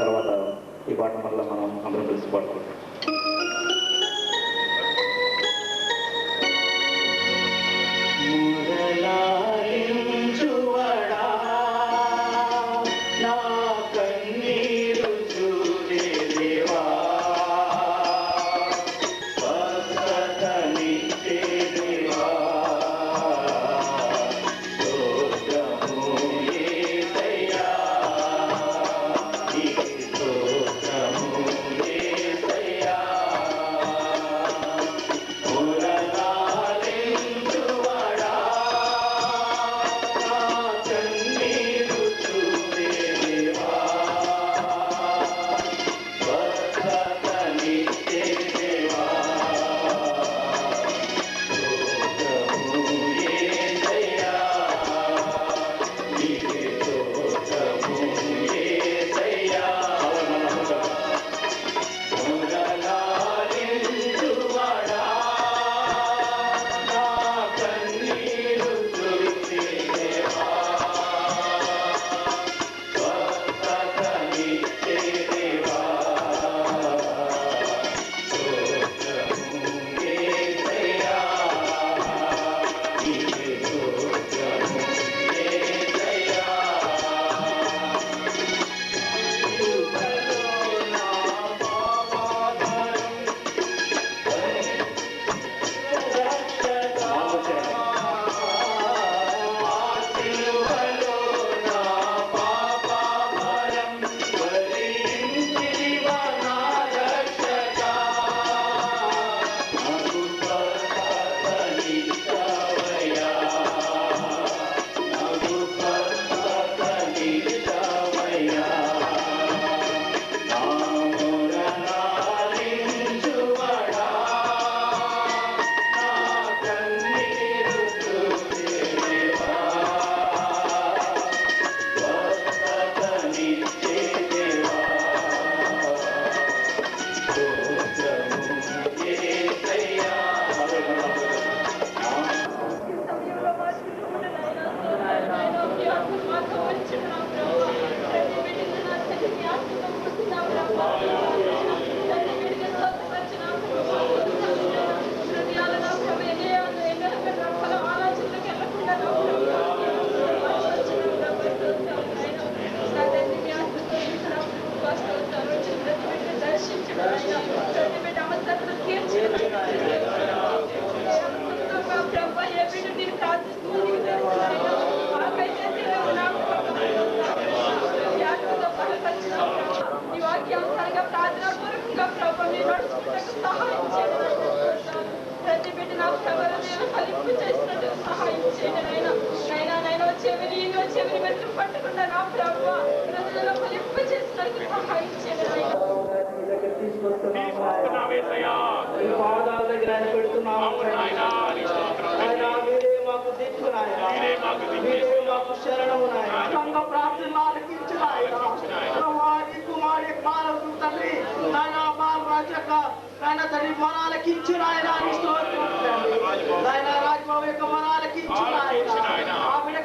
తర్వాత ఈ పాట వల్ల మనం అందరం కలిసి పాడుకుంటాం.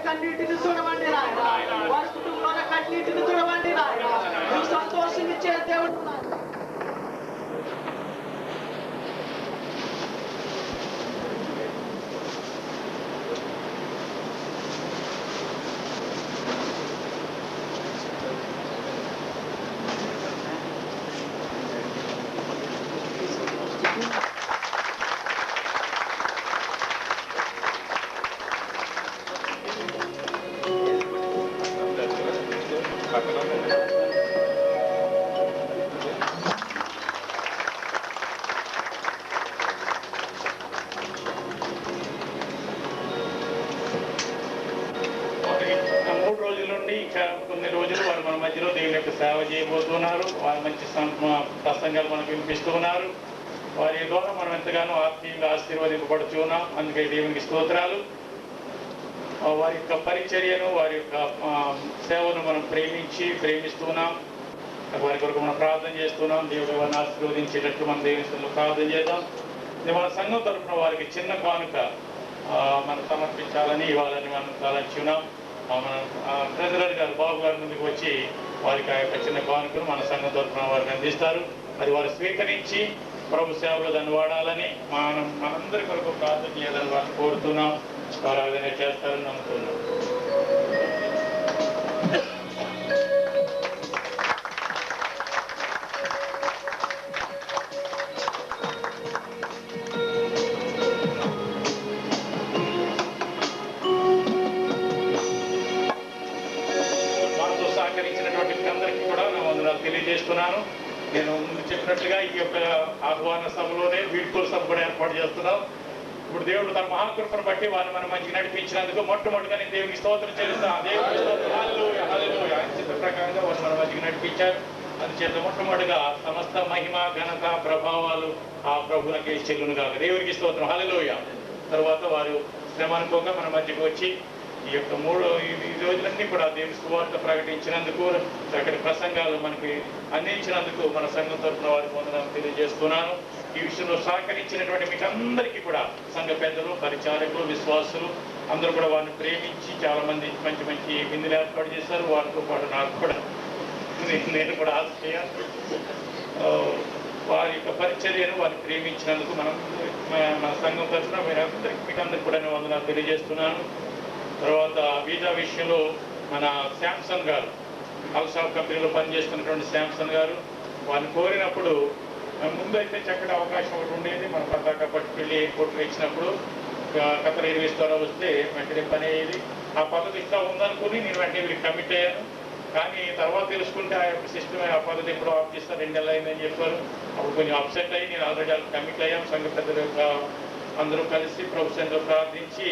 కన్నీటిని చూడమండి నాయన, వారి కుటుంబంలో కన్నీటిని చూడమండి నాయన, సంతోషం ఇచ్చే దేవుడు. కొన్ని రోజులు వారు మన మధ్యలో దేవుని యొక్క సేవ చేయబోతున్నారు. వారు మంచి ప్రసంగాలు మనకు వినిపిస్తూ ఉన్నారు. వారి ద్వారా మనం ఎంతగానో ఆత్మీయంగా ఆశీర్వదింపబడుతూ ఉన్నాం. అందుకే దేవునికి స్తోత్రాలు. వారి యొక్క పరిచర్యను, వారి యొక్క సేవను మనం ప్రేమిస్తున్నాం. వారి కొరకు మనం ప్రార్థన చేస్తున్నాం. దేవుడు వారిని ఆశీర్వదించేటట్టు మనం దేవుని ప్రార్థన చేద్దాం. మన సంఘం తరఫున వారికి చిన్న కానుక మనం సమర్పించాలని ఇవ్వాలని మనం తలంచున్నాం. మన ప్రెసిడెంట్ గారు బాబు గారి ముందుకు వచ్చి వారికి ఆ యొక్క చిన్న కానుకను మన సంఘం తరఫున వారికి అందిస్తారు. అది వారు స్వీకరించి ప్రభు సేవలో దాన్ని వాడాలని మనందరి కొరకు ప్రార్థన చేయాలని వారిని కోరుతున్నాం. వారు ఆ విధంగా చేస్తారని నమ్ముతున్నాం. తెలియజేస్తున్నాను. నేను ముందు చెప్పినట్లుగా ఈ యొక్క ఆహ్వాన సభలోనే వీడ్కోలు సభ కూడా ఏర్పాటు చేస్తున్నాం. ఇప్పుడు దేవుడు తన మహాకృపను బట్టి వారిని మనం మంచిగా నడిపించినందుకు మొట్టమొదటిగా నేను దేవునికి స్తోత్రం చెల్లిస్తాను. దేవునికి స్తోత్రం. హల్లెలూయా, హల్లెలూయా. ఆయన చిత్త ప్రకారంగా వారిని మనం మంచిగా నడిపించారు. అందుచేత మొట్టమొదటిగా సమస్త మహిమ, ఘనత, ప్రభావాలు ఆ ప్రభువునికి చెల్లును కాక. దేవునికి స్తోత్రం. హల్లెలూయా. తర్వాత వారు శ్రమ అనుకోగా మన మధ్యకు వచ్చి ఈ యొక్క ఈ రోజులన్నీ కూడా దేవుని సువార్త ప్రకటించినందుకు, చక్కటి ప్రసంగాలు మనకి అందించినందుకు మన సంఘం తరఫున వారికి వందనాలు తెలియజేస్తున్నాను. ఈ విషయంలో సహకరించినటువంటి మీకు అందరికీ కూడా సంఘ పెద్దలు, పరిచారకులు, విశ్వాసులు అందరూ కూడా వారిని ప్రేమించి చాలా మంది మంచి మంచి విందులు ఏర్పాటు చేశారు. వారితో పాటు నాకు కూడా నేను కూడా ఆశ చేయాలి. వారి యొక్క పరిచర్యను వారిని ప్రేమించినందుకు మన సంఘం తరఫున మీకు అందరికీ కూడా నేను వందనాలు తెలియజేస్తున్నాను. తర్వాత వీసా విషయంలో మన శాంసన్ గారు, అల్సాఫ్ కంపెనీలో పనిచేస్తున్నటువంటి శాంసన్ గారు వారిని కోరినప్పుడు ముందైతే చక్కటి అవకాశం ఒకటి ఉండేది. మన పతాక పట్టుకెళ్ళి ఎయిర్పోర్ట్లో ఇచ్చినప్పుడు ఖతర్ ఎయిర్వేస్ ద్వారా వస్తే వెంటనే పని అయ్యేది. ఆ పద్ధతి ఇట్లా ఉందనుకుని నేను వెంటనే వీరికి కమిట్ అయ్యాను. కానీ తర్వాత తెలుసుకుంటే ఆ యొక్క సిస్టమ్ ఆ పద్ధతి ఎప్పుడు ఆఫ్ చేస్తారు, 2 నెలలు అయిందని చెప్పారు. అప్పుడు కొంచెం అప్సెట్ అయ్యి నేను ఆల్రెడీ కమిట్ అయ్యాం. సంఘ పెద్దలు అందరూ కలిసి ప్రభుత్వంతో ప్రార్థించి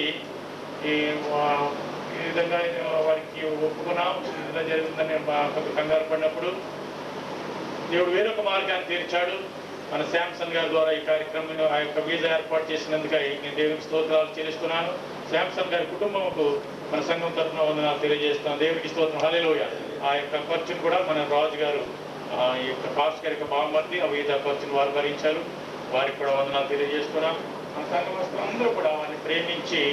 ఈ విధంగా వారికి ఒప్పుకున్నాం. ఇలా జరుగుతుందని కొంత కంగారు పడినప్పుడు దేవుడు వేరొక మార్గాన్ని తీర్చాడు. మన శాంసన్ గారి ద్వారా ఈ కార్యక్రమంలో ఆ యొక్క వీసా ఏర్పాటు చేసినందుకై నేను దేవునికి స్తోత్రాలు చెల్లిస్తున్నాను. శాంసన్ గారి కుటుంబంకు మన సంఘం తరఫున వందనాలు తెలియజేస్తున్నాను. దేవునికి స్తోత్రం. హల్లెలూయా. ఆ యొక్క ఖర్చును కూడా మన రాజు గారు ఈ యొక్క పాస్టర్ గారి యొక్క బామ్మర్ది ఆ వీసా ఖర్చును వారు భరించారు. వారికి కూడా వందనాలు తెలియజేస్తున్నాం. మన సంఘం అందరూ కూడా వారిని ప్రేమించి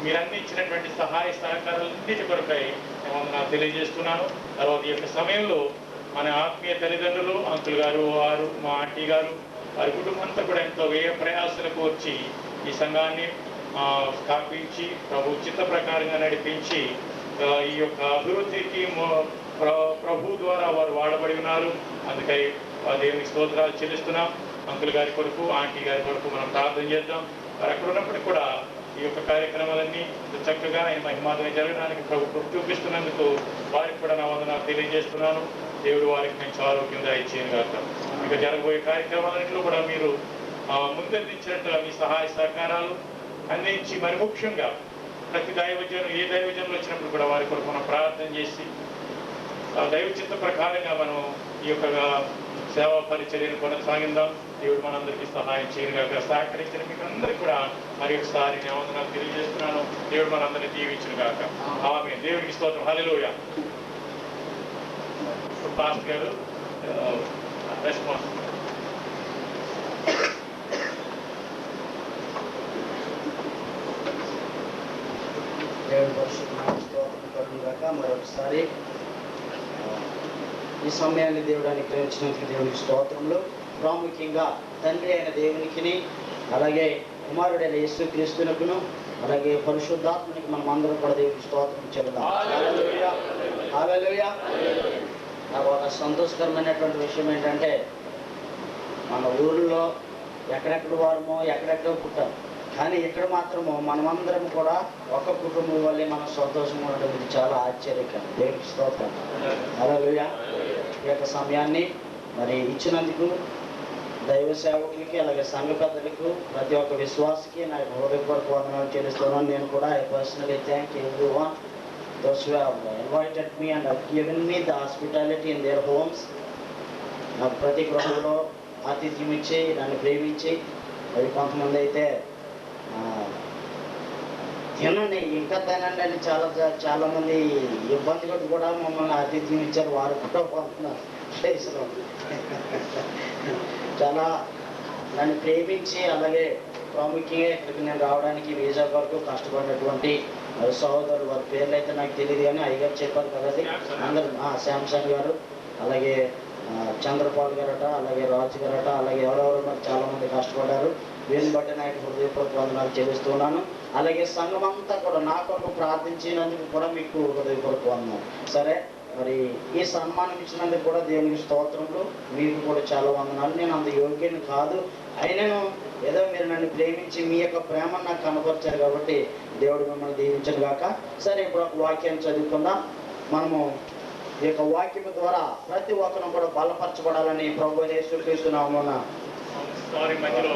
మీరు అందించినటువంటి సహాయ సహకారాలన్నిటి కొరకై నేను వందనాలు తెలియజేస్తున్నాను. తర్వాత ఈ యొక్క సమయంలో మన ఆత్మీయ తల్లిదండ్రులు, అంకుల్ గారు, వారు, మా ఆంటీ గారు, వారి కుటుంబం అంతా కూడా ఎంతో వ్యయ ప్రయాసాలకు వచ్చి ఈ సంఘాన్ని స్థాపించి ప్రభు చిత్త ప్రకారంగా నడిపించి ఈ యొక్క అభివృద్ధికి ప్రభు ద్వారా వారు వాడబడి ఉన్నారు. అందుకై దేవునికి స్తోత్రాలు చెల్లిస్తున్నాం. అంకుల్ గారి కొరకు, ఆంటీ గారి కొరకు మనం ప్రార్థన చేద్దాం. వారు అక్కడ ఉన్నప్పటికీ కూడా ఈ యొక్క కార్యక్రమాలన్నీ చక్కగా ఆయన మహిమాతని జరగడానికి ప్రభు చూపిస్తున్నందుకు వారికి కూడా నా వందనాలు తెలియజేస్తున్నాను. దేవుడు వారికి మంచి ఆరోగ్యం దయచేయను గాక. ఇక జరగబోయే కార్యక్రమాలన్నింటిలో కూడా మీరు ముందందించినట్టుగా మీ సహాయ సహకారాలు అందించి, మరి ముఖ్యంగా ప్రతి దైవజనం ఏ దైవజనులు వచ్చినప్పుడు కూడా వారి కొరకు మనం ప్రార్థన చేసి దైవ చిత్త ప్రకారంగా మనం ఈ యొక్క సేవా పరిచర్యను కొనసాగిందాం. దేవుడు మనందరికీ సహాయం చేయనుగాక. సహకరించిన మీకు అందరికీ కూడా మరి ఒకసారి నేను వందనాలు తెలియజేస్తున్నాను. దేవుడు మనందరినీ దీవించును గాక. ఆమేన్. దేవుడికి స్తోత్రం. హల్లెలూయా. పాస్టర్ గారు రెస్పాన్స్. దేవుడి పరిశుద్ధ మరొకసారి ఈ సమయాన్ని దేవుడు అనుగ్రహించినందుకు దేవునికి స్తోత్రములు. ప్రాముఖ్యంగా తండ్రి అయిన దేవునికి, అలాగే కుమారుడైన యేసుక్రీస్తునకును, అలాగే పరిశుద్ధాత్మనికి మనం అందరం కూడా దేవునికి స్తోత్రం చెల్లుదాం. హల్లెలూయా, హల్లెలూయా. నాకు ఒక సంతోషకరమైనటువంటి విషయం ఏంటంటే, మన ఊళ్ళో ఎక్కడెక్కడ వారమో ఎక్కడెక్కడో పుట్టాం, కానీ ఇక్కడ మాత్రము మనమందరం కూడా ఒక కుటుంబం వల్లే మనం సంతోషంగా ఉండడం ఇది చాలా ఆశ్చర్యకరం. దేవునికి స్తోత్రం. హల్లెలూయా. ఈ యొక్క సమయాన్ని మరి ఇచ్చినందుకు దైవ సేవకులకి, అలాగే సంఘ పెద్దలకు, ప్రతి ఒక్క విశ్వాసకి నా హృదయపూర్వక వందనాలు చెల్లిస్తున్నాను. నేను కూడా I personally thank everyone those who have invited me and have given me the hospitality in their homes. నాకు ప్రతి గృహంలో ఆతిథ్యం ఇచ్చి నన్ను ప్రేమించి, మరి కొంతమంది అయితే తినండి ఇంకా తినండి అని చాలా మంది ఇబ్బంది కూడా మమ్మల్ని ఆతిథ్యం ఇచ్చారు. వారు కూడా పోతున్నారు ప్లేస్లో. చాలా నన్ను ప్రేమించి అలాగే ప్రాముఖ్యంగా ఇక్కడికి నేను రావడానికి వీసా వరకు కష్టపడినటువంటి సహోదరులు, వారి పేర్లు అయితే నాకు తెలియదు కానీ అయ్యగారు చెప్పారు కదా, అది అందరు శాంసంగ్ గారు, అలాగే చంద్రపాల్ గారట, అలాగే రాజు గారట, అలాగే ఎవరెవరు మరి చాలా మంది కష్టపడ్డారు. వీరిని బట్టి నాకు హృదయపూర్వక వందనాలు చెల్లిస్తున్నాను. అలాగే సంఘం అంతా కూడా నా కొరకు ప్రార్థించినందుకు కూడా మీకు హృదయపూర్వక వందనాలు. సరే, మరి ఈ సన్మానం ఇచ్చినందుకు కూడా దేవునికి స్తోత్రములు. మీకు కూడా చాలా వందనాలు. నేను అంత యోగ్యని కాదు, అయినను ఏదో మీరు నన్ను ప్రేమించి మీ యొక్క ప్రేమను నాకు కనపరిచారు కాబట్టి దేవుడు మిమ్మల్ని దీవించను గాక. సరే, ఇప్పుడు ఒక వాక్యాన్ని చదువుకుందాం. మనము ఈ యొక్క వాక్యం ద్వారా ప్రతి ఒక్కరు కూడా బలపరచబడాలని ప్రభు యేసుక్రీస్తు నామమున మధ్యలో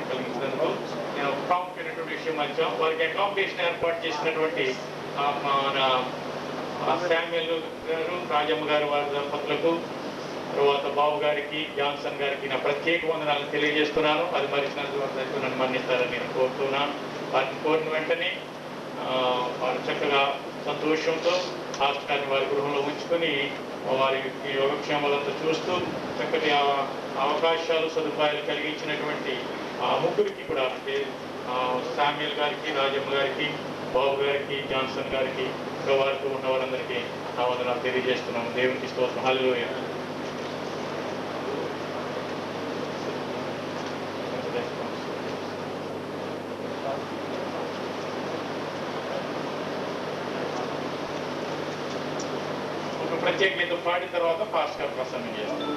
కలిగించినందుకు నేను ప్రాముఖ్యమైనటువంటి విషయం మర్చాం. వారికి అకామిడేషన్ ఏర్పాటు చేసినటువంటి మన శామ్యుల్ గారు, రాజమ్మ గారు, వారి దంపతులకు, తర్వాత బాబు గారికి, జాన్సన్ గారికి నా ప్రత్యేక వందనాలను తెలియజేస్తున్నాను. అది మరిచినందుకు నన్ను మన్నిస్తారని నేను కోరుతున్నాను. వారిని కోరిన వెంటనే వారు చక్కగా సంతోషంతో హాస్పిటల్ని వారి గృహంలో ఉంచుకొని వారి యోగక్షేమాలంతా చూస్తూ చక్కటి అవకాశాలు, సదుపాయాలు కలిగించినటువంటి ముగ్గురికి కూడా, శామ్యుల్ గారికి, రాజమ్మ గారికి, బాబు గారికి, జాన్సన్ గారికి, వారితో ఉన్న వారందరికీ నా వందనాలు తెలియజేస్తున్నాము. దేవునికి స్తోత్రం. హల్లెలూయా. ఒక ప్రత్యేక గీతం పాడిన తర్వాత పాస్టర్ ప్రసంగం చేస్తాం.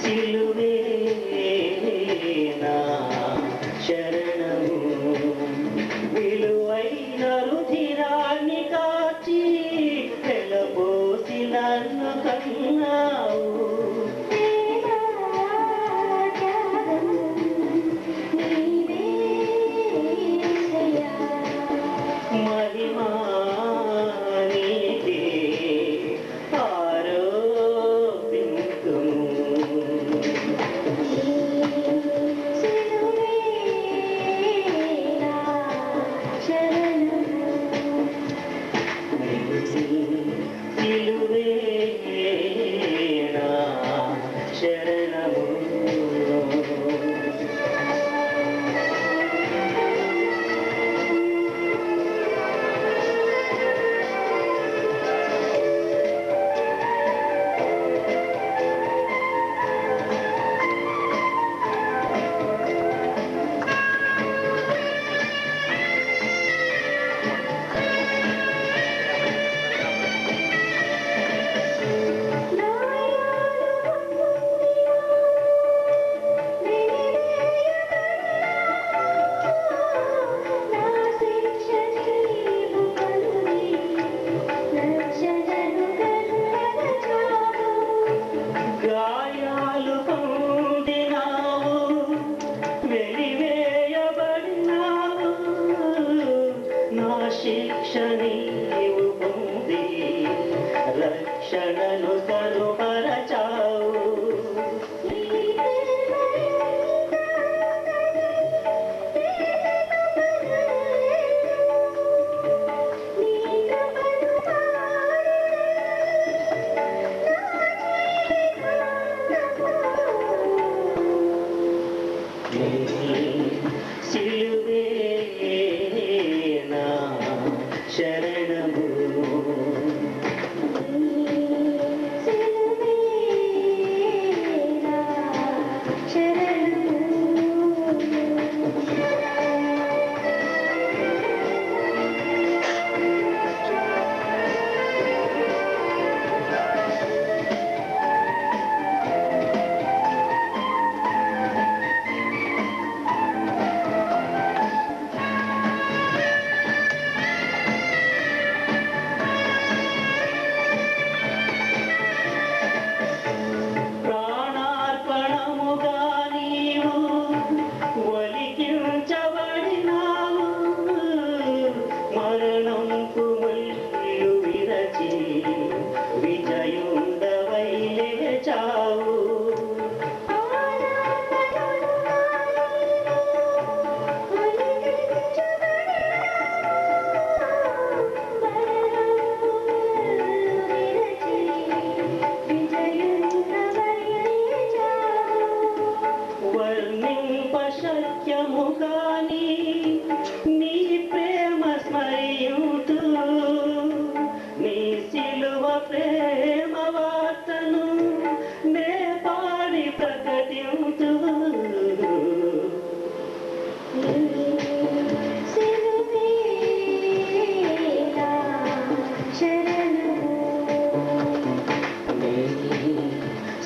సిలువే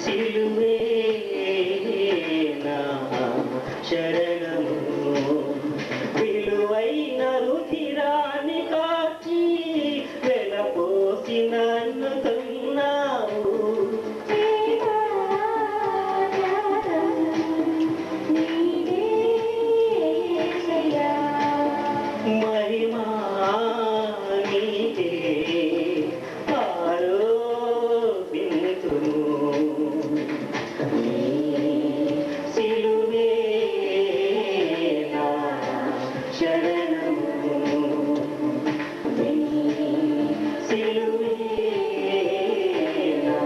సిలువే నా శరణము, విలువైన రుధిరాన్ని కాచి వెలపోసి నన్ను కన్నావు. మహిమా నీకే ఆరోపింతును, సిలువే నా శరణము, సిలువే నా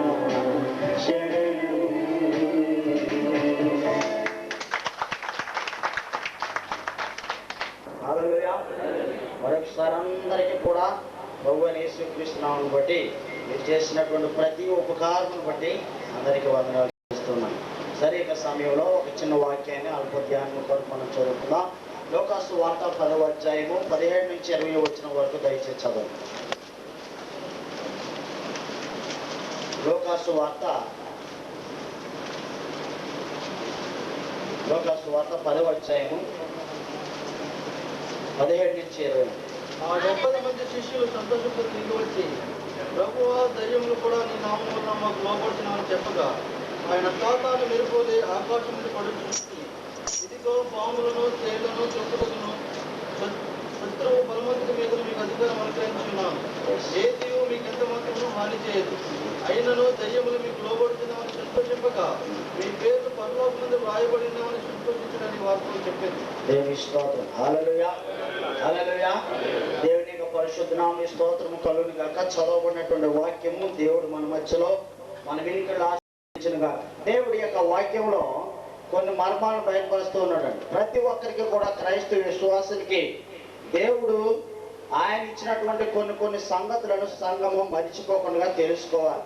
శరణము. హల్లెలూయా. మరొకసారి అందరికీ కూడా ప్రభువైన యేసుక్రీస్తు నామమును బట్టి మీరు చేసినటువంటి ప్రతి ఉపకారమును బట్టి అందరికీ వందనాలు చేస్తున్నాను. సరే, ఇక సమయంలో ఒక చిన్న వాక్యాన్ని అల్పధ్యానం కొరకు మనం చదువుకుందాం. లోకాసు వార్త 10వ అధ్యాయము 17 నుంచి 20 వచ్చిన వరకు దయచేసి చదవండి. లోకాసు వార్త 10వ అధ్యాయము 17 నుంచి 20. ఆ 70 మంది శిష్యులు సంతోషంతో తిరిగి వచ్చి, ప్రభువా, దయ్యములు కూడా నీ నామం వల్ల మాకు లోపడుతున్నామని చెప్పగా, ఆయన తాతాను మెరుపోలే ఆకాశం నుండి పడుతుంది. ఇదిగో పాములను, తేళ్లను, చుక్కలను, శత్రువు బలవంతుడి మీద మీకు అధికారం అనుగ్రహించున్నాను. ఏది మీకు ఎంత మాత్రము హాని చేయదు. అయినను దయ్యములు మీకు లోబడుతున్నామని సంతోషింపగా, మీ పేర్లు పరలోకమందు వ్రాయబడినామని సంతోషించడానికి వార్తలు చెప్పింది. దేవుని స్తోత్రం. హల్లెలూయా, హల్లెలూయా. దేవుని యొక్క పరిశుద్ధ నామమునకు స్తోత్రము కలుగును గాక. చదవబడినటువంటి వాక్యము దేవుడు మన మధ్యలో మన వినికిడిలో ఆశీర్వదించును గాక. దేవుడి యొక్క వాక్యంలో కొన్ని మర్మాలను బయటపరుస్తూ ఉన్నాడండి. ప్రతి ఒక్కరికి కూడా, క్రైస్తవ విశ్వాసులకి దేవుడు ఆయన ఇచ్చినటువంటి కొన్ని సంగతులను సంఘము మర్చిపోకుండా తెలుసుకోవాలి.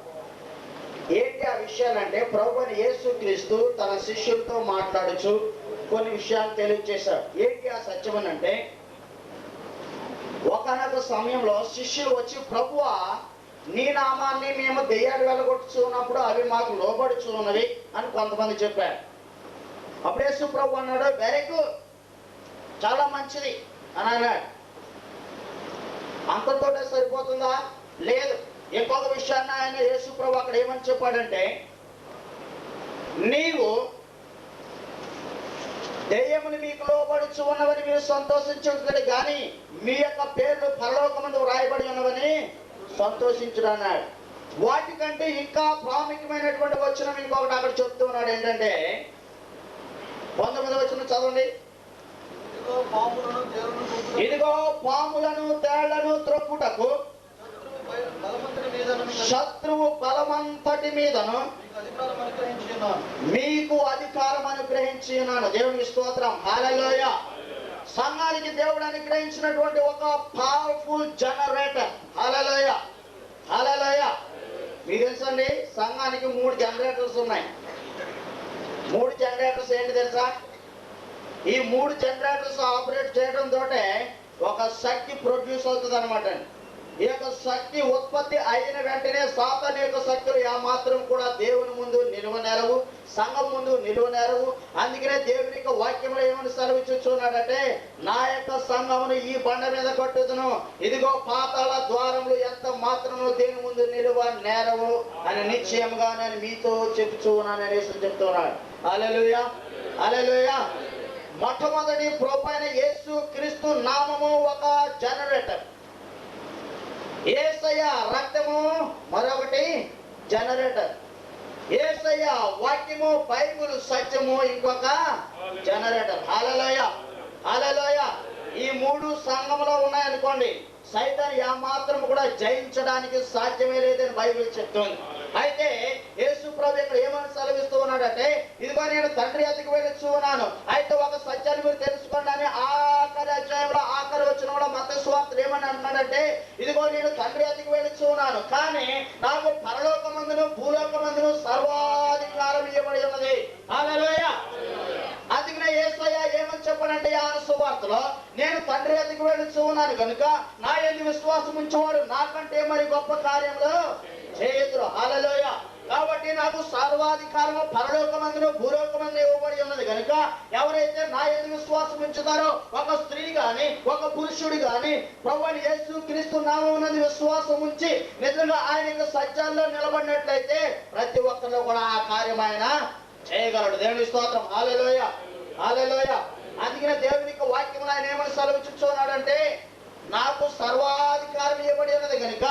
ఏంటి ఆ విషయాలంటే, ప్రభువైన యేసుక్రీస్తు తన శిష్యులతో మాట్లాడుచు కొన్ని విషయాలు తెలియజేశాడు. ఏంటి ఆ సత్యం అంటే, ఒకనొక సమయంలో శిష్యులు వచ్చి, ప్రభువా, నీ నామాన్ని మేము దెయ్యాలు వెళ్ళగొట్టుచున్నప్పుడు అవి మాకు లోబడుచు ఉన్నవి అని కొంతమంది చెప్పారు. అప్పుడు యేసు ప్రభు అన్నాడు, వెరీ గుడ్, చాలా మంచిది అని అన్నాడు. అంతతోటే సరిపోతుందా? లేదు. ఇంకొక విషయాన్ని ఆయన యేసు ప్రభు అక్కడ ఏమని చెప్పాడంటే, నీవు దెయ్యములు మీకు లోబడుచు ఉన్నవని మీరు సంతోషించుడు కానీ మీ యొక్క పేర్లు పరలోకమందు వ్రాయబడి ఉన్నవని సంతోషించుడు అన్నాడు. వాటికంటే ఇంకా ప్రాముఖ్యమైనటువంటి వచనం ఇంకొకటి అక్కడ చెప్తూ ఉన్నాడు. ఏంటంటే 19వ వచనం చదవండి. ఇదిగో పాములను తేళ్లను త్రొక్కుటకు శత్రువు బలమంతటి మీదను మీకు అధికారం అనుగ్రహించి ఉన్నాను. దేవునికి స్తోత్రం. హల్లెలూయా. సంఘానికి దేవుడు అనుగ్రహించినటువంటి ఒక పవర్ఫుల్ జనరేటర్. హల్లెలూయా, హల్లెలూయా. మీకు తెలుసండి, సంఘానికి 3 జనరేటర్స్ ఉన్నాయి. 3 జనరేటర్స్ ఏంటి తెలుసా? ఈ 3 జనరేటర్స్ ఆపరేట్ చేయడం తోటే ఒక శక్తి ప్రొడ్యూస్ అవుతుంది అనమాట. ఈ యొక్క శక్తి ఉత్పత్తి అయిన వెంటనే సాతాను యొక్క శక్తులు ఏమాత్రం కూడా దేవుని ముందు నిలువనేరవు, సంఘం ముందు నిలువనేరవు. అందుకనే దేవుని యొక్క వాక్యంలో ఏమని సెలవిచ్చుచున్నాడంటే, నా యొక్క సంఘమును ఈ బండ మీద కట్టుదును, ఇదిగో పాతాళ ద్వారములు ఎంత మాత్రము దేని ముందు నిలువ నేరవు అని నిశ్చయముగా నేను మీతో చెప్పుచున్నాను అనేసి చెప్తున్నాడు. హల్లెలూయా, హల్లెలూయా. మొట్టమొదటి ప్రభువైన యేసు క్రీస్తు నామము ఒక జనరేటర్. యేసయ్య రక్తము మరొకటి జనరేటర్. యేసయ్య వాక్యము, బైబిల్ సత్యము ఇంకొక జనరేటర్. హల్లెలూయా, హల్లెలూయా. ఈ 3 సంఘంలో ఉన్నాయనుకోండి, సైతాన్ ఏమాత్రం కూడా జయించడానికి సాధ్యమే లేదని బైబిల్ చెప్తుంది. అయితే యేసు ప్రభు ఇక్కడ ఏమని సెలవిస్తూ ఉన్నాడంటే, ఇదిగో నేను తండ్రి ఎద్దకు వెళ్ళొచ్చు ఉన్నాను. అయితే ఒక సత్యాన్ని మీరు తెలుసుకోండి అని ఆఖరి అధ్యాయంలో ఆఖరి వచనంలో మత్తయి సువార్తలో ఏమని అంటున్నాడంటే, ఇదిగో నేను తండ్రి ఎద్దకు వెళ్ళొచ్చు ఉన్నాను, కానీ నాకు పరలోకమందును భూలోకమందును సర్వాధికారం ఇవ్వబడి ఉన్నది. హల్లెలూయా. అందుకనే యేసయ్య ఏమని చెప్పాడంటే యోహాను సువార్తలో, నేను తండ్రి ఎద్దకు వెళ్ళొచ్చు ఉన్నాను కనుక నా యందు విశ్వాసం ఉంచేవాడు నాకంటే మరి గొప్ప కార్యములు చేయుదురు. హల్లెలూయా. కాబట్టి నాకు సర్వాధికారము పరలోకమందును భూలోకమందు ఇవ్వబడి ఉన్నది కనుక ఎవరైతే నా యందు విశ్వాసం ఉంచుతారో, ఒక స్త్రీ గాని ఒక పురుషుడు గాని ప్రభువైన యేసు క్రీస్తు నామమునందు విశ్వాసం ఉంచి నిజంగా ఆయన యొక్క సత్యాల్లో నిలబడినట్లయితే ప్రతి ఒక్కరిలో కూడా ఆ కార్యం ఆయన చేయగలడు. దేవుని స్తోత్రం. హల్లెలూయా, హల్లెలూయా. అందుకనే దేవునికి వాక్యం ఆయన ఏమని సెలవిస్తున్నాడంటే, నాకు సర్వాధికారం ఇవ్వబడి ఉన్నది కనుక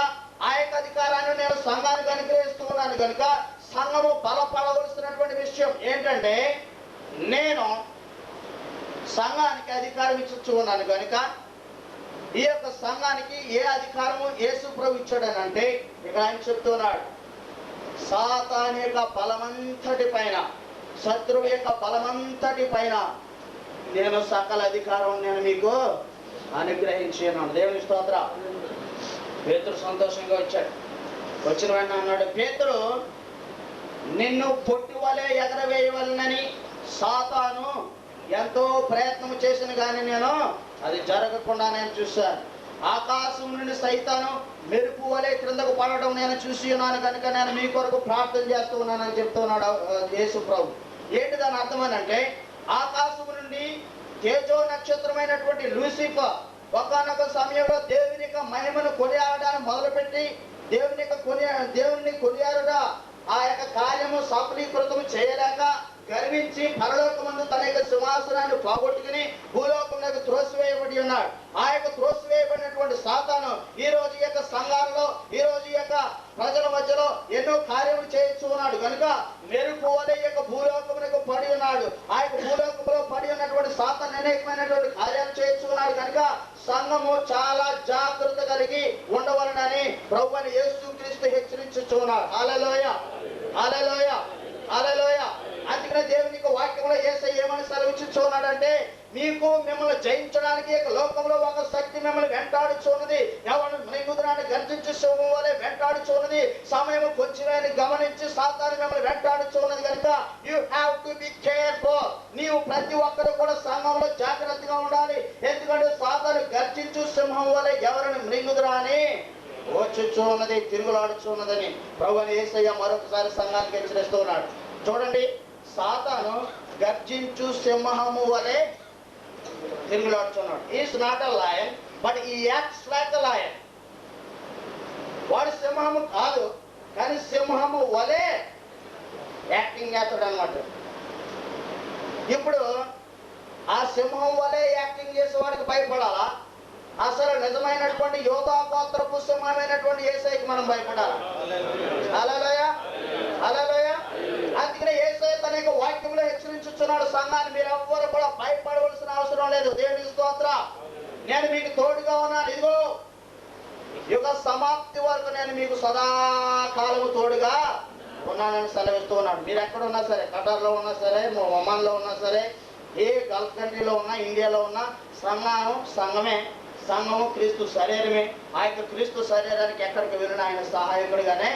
ఆ యొక్క అధికారాన్ని నేను సంఘానికి అనుగ్రహిస్తూ ఉన్నాను కనుక సంఘము బలపడవలసినటువంటి విషయం ఏంటంటే, నేను సంఘానికి అధికారం ఇచ్చు ఉన్నాను కనుక ఈ యొక్క సంఘానికి ఏ అధికారము యేసు ప్రభు ఇచ్చాడని అంటే, ఇక్కడ ఆయన చెప్తున్నాడు, సాతాను యొక్క బలమంతటి పైన, శత్రువు యొక్క బలమంతటి పైన నేను సకల అధికారం నేను మీకు అనుగ్రహించాను. దేవుని స్తోత్రం. పేతురు సంతోషంగా వచ్చాడు. వచ్చిన వెంటనే అన్నాడు, పేతురు, నిన్ను పొట్టి వలె ఎగరవేయవలనని సాతాను ఎంతో ప్రయత్నం చేసిన కానీ నేను అది జరగకుండా నేను చూశాను. ఆకాశం నుండి సైతాను మెరుపు వలె క్రిందకు పడడం నేను చూసి ఉన్నాను కనుక నేను మీ కొరకు ప్రార్థన చేస్తూ ఉన్నానని చెప్తున్నాడు యేసు ప్రభు. ఏంటి దాని అర్థం అని అంటే, ఆకాశం నుండి తేజో నక్షత్రమైనటువంటి లూసిఫర్ ఒకానొక సమయంలో దేవుని యొక్క మహిమను కొనియాడడానికి మొదలుపెట్టి దేవుని కొనియాడుట ఆ యొక్క కార్యము సఫలీకృతము చేయలేక గర్వించి పరలోకమందు తన యొక్క సింహాసనాన్ని పోగొట్టుకుని భూలోకంలోకి త్రోసివేయబడి ఉన్నాడు. ఆ యొక్క త్రోసివేయబడినటువంటి సాతాను ఈ రోజు ఈ యొక్క సంఘాలలో, ఈ రోజు ఈ యొక్క ప్రజల మధ్యలో ఎన్నో కార్యములు చేయొచ్చు ఉన్నాడు కనుక మెరుపు వలె ఈ యొక్క భూలోకమునకు పడి ఉన్నాడు. ఆ యొక్క భూలోకంలో పడి ఉన్నటువంటి సాతాను అనేకమైనటువంటి కార్యాలు చేయొచ్చు ఉన్నాడు కనుక సంఘము చాలా జాగ్రత్త కలిగి ఉండవలనని ప్రభువైన యేసుక్రీస్తు హెచ్చరించుచున్నాడు. హల్లెలూయా, హల్లెలూయా, హల్లెలూయా. అందుకనే దేవుని యొక్క వాక్యంలో యేసయ్య ఏమని సెలవిచ్చుచున్నాడంటే, మీకు మిమ్మల్ని జయించడానికి లోకంలో ఒక శక్తి మిమ్మల్ని వెంటాడుచున్నది, ఎవరిని మృంగుదరాన్ని గర్జించే సింహం వలె వెంటాడుచున్నది. సమయం కొంచెమని గమనించి సాతాను మిమ్మల్ని వెంటాడుచున్నది కనుక you have to be careful. నీవు ప్రతి ఒక్కరు కూడా సంఘంలో జాగ్రత్తగా ఉండాలి. ఎందుకంటే సాతాను గర్జించు సింహం వలె ఎవరిని మృంగుదరాని వచ్చుచున్నది, తిరుగులాడుచున్నదని ప్రభువైన యేసయ్య మరొకసారి సంఘానికి హెచ్చరిస్తూ ఉన్నాడు. చూడండి, సాతాను గర్జించు సింహము వలె తిరుగులాడుచున్నాడు. Is not a lion but he acts like a lion. వాడు సింహము కాదు కానీ సింహము వలె యాక్టింగ్ చేస్తాడు అన్నమాట. ఇప్పుడు ఆ సింహం వలె యాక్టింగ్ చేసే వాడికి భయపడాలా? అసలు నిజమైనటువంటి యోధా గోత్రపు సింహమైనటువంటి యేసయ్యకి మనం భయపడాలా? హల్లెలూయా, హల్లెలూయా. అందుకనే యేసయ్య తన యొక్క వాక్యంలో హెచ్చరించుచున్నాడు సంఘాన్ని, మీరు ఎవ్వరు కూడా భయపడవలసిన అవసరం లేదు. దేవునికి స్తోత్రం. నేను మీకు తోడుగా ఉన్నాను. ఇదిగో యుగ సమాప్తి వరకు నేను మీకు సదాకాలము తోడుగా ఉన్నానని సెలవిస్తూ ఉన్నాడు. మీరు ఎక్కడ ఉన్నా సరే, ఖతార్లో ఉన్నా సరే, ఒమాన్లో ఉన్నా సరే, ఏ గల్ఫ్ కంట్రీలో ఉన్నా, ఇండియాలో ఉన్నా, సంఘమే, సంఘము క్రీస్తు శరీరమే. ఆ యొక్క క్రీస్తు శరీరానికి ఎక్కడికి వెళ్ళినా ఆయన సహాయకుడిగానే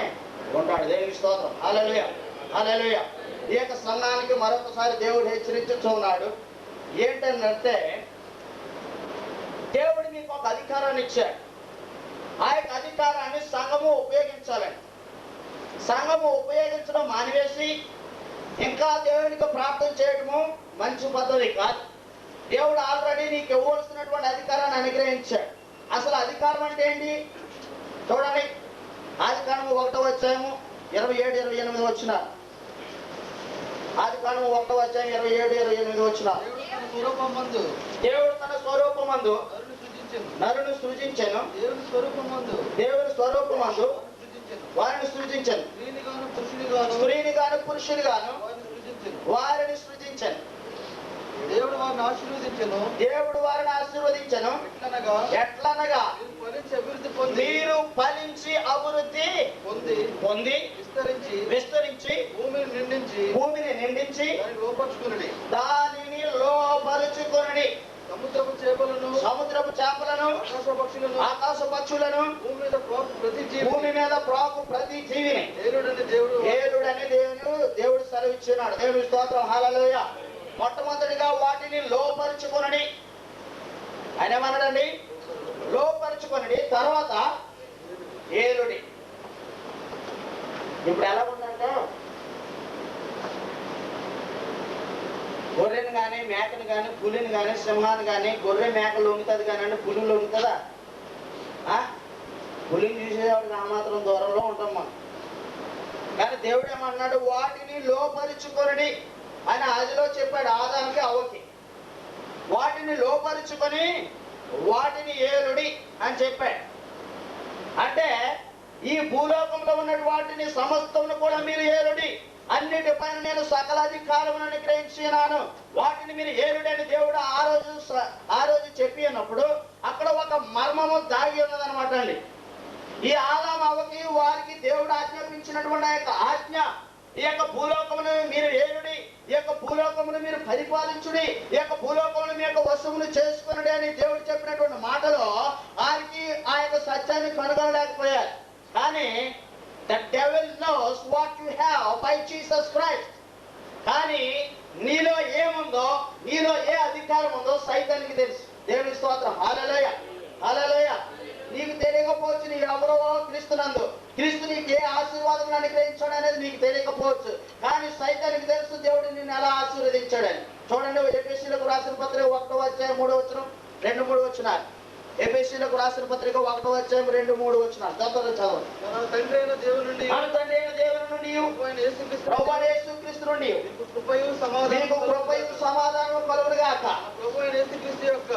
ఉంటాడు. దేవునికి స్తోత్రం. హల్లెలూయా, హల్లెలూయా. ఈ యొక్క సంఘానికి మరొకసారి దేవుడు హెచ్చరించుచున్నాడు. ఏంటంటే, దేవుడు మీకు ఒక అధికారాన్ని ఇచ్చాడు. ఆ యొక్క అధికారాన్ని సంఘము ఉపయోగించాలని. సంఘము ఉపయోగించడం మానివేసి ఇంకా దేవునికి ప్రార్థన చేయడము మంచి పద్ధతి కాదు. దేవుడు ఆల్రెడీ నీకు ఇవ్వవలసినటువంటి అధికారాన్ని అనుగ్రహించాడు. అసలు అధికారం అంటే ఏంటి చూడండి. ఆదికాండము 1వ అధ్యాయము 27, 28 వచ్చిన. ఆదికాండము 1వ అధ్యాయం 27, 28 వచ్చిన. దేవుడు తన స్వరూపమందు నరుని సృజించెను. దేవుని స్వరూపమందు వారిని సృజించెను. స్త్రీని గాను పురుషుని గాను వారిని సృజించెను. దేవుడు వారిని ఆశీర్వదించెను. దేవుడు వారిని ఆశీర్వదించెను. ఎట్లనగా మీరు ఫలించి అభివృద్ధి పొంది విస్తరించి భూమిని నిండించి దానిని లోపరుచుకొనుడి. సముద్రపు చేపలను ఆకాశ పక్షులను భూమి మీద ప్రాకు ప్రతి జీవిని ఏలుడని దేవుడు సెలవిచ్చున్నాడు. దేవుడి స్తోత్రం. హల్లెలూయా. మొట్టమొదటిగా వాటిని లోపరుచుకొనుడి. ఆయన ఏమన్నాడండి? లోపరుచుకొనుడి. తర్వాత ఏలుడి. ఇప్పుడు ఎలా ఉందంటే గొర్రెని కానీ మేకను కానీ పులిని కానీ సింహాన్ని కానీ గొర్రె మేక లొంగుతుంది కానీ అంటే పులి లొంగుతుందా? పులిని చూసేవాడికి ఆ మాత్రం దూరంలో ఉంటాం మనం. కానీ దేవుడు ఏమన్నాడు? వాటిని లోపరుచుకొనుడి అని ఆదిలో చెప్పాడు ఆదాముకి అవ్వకి. వాటిని లోపరుచుకొని వాటిని ఏలుడి అని చెప్పాడు. అంటే ఈ భూలోకంలో ఉన్న వాటిని సమస్తమును కూడా మీరు ఏలుడి, అన్నిటిపైన నేను సకల అధికారమును అనుగ్రహించినాను, వాటిని మీరు ఏలుడని దేవుడు ఆ రోజు చెప్పి అన్నప్పుడు అక్కడ ఒక మర్మము దాగి ఉన్నదనమాట అండి. ఈ ఆదాము అవ్వకి వారికి దేవుడు ఆజ్ఞాపించినటువంటి ఆ యొక్క ఆజ్ఞ, ఈ యొక్క భూలోకమును మీరు ఏలుడి, ఈ యొక్క భూలోకమును మీరు పరిపాలించుడి, ఈ యొక్క భూలోకమును మీ యొక్క వశమును చేసుకునుడి అని దేవుడు చెప్పినటువంటి మాటలో వారికి ఆ యొక్క సత్యాన్ని కనుగొనలేకపోయారు. కానీ the devil knows what you have by Jesus Christ. కానీ నీలో ఏముందో, నీలో ఏ అధికారం ఉందో సైతానికి తెలుసు. దేవుని స్తోత్రం. హల్లెలూయ, హల్లెలూయ. నీకు తెలియకపోవచ్చు నీవు ఎవరో క్రీస్తునందు, క్రీస్తు నీకు ఏ ఆశీర్వాదం అనుగ్రహించాడు అనేది నీకు తెలియకపోవచ్చు. కానీ సైతానికి తెలుసు దేవుడు నిన్ను ఎలా ఆశీర్వదించాడని. చూడండి, ఎఫెసీయులకు రాసిన పత్రిక 1వ అధ్యాయం 3వ వచనం 2-3 వచనాలు. ఎఫెసీయులకు రాసిన పత్రిక 1వ అధ్యాయం 2-3 వచనాలు చదవండి. మన తండ్రి అయిన దేవుని నుండి ప్రభువైన యేసుక్రీస్తు నుండి మీకు కృపయు సమాధానం కలుగును గాక.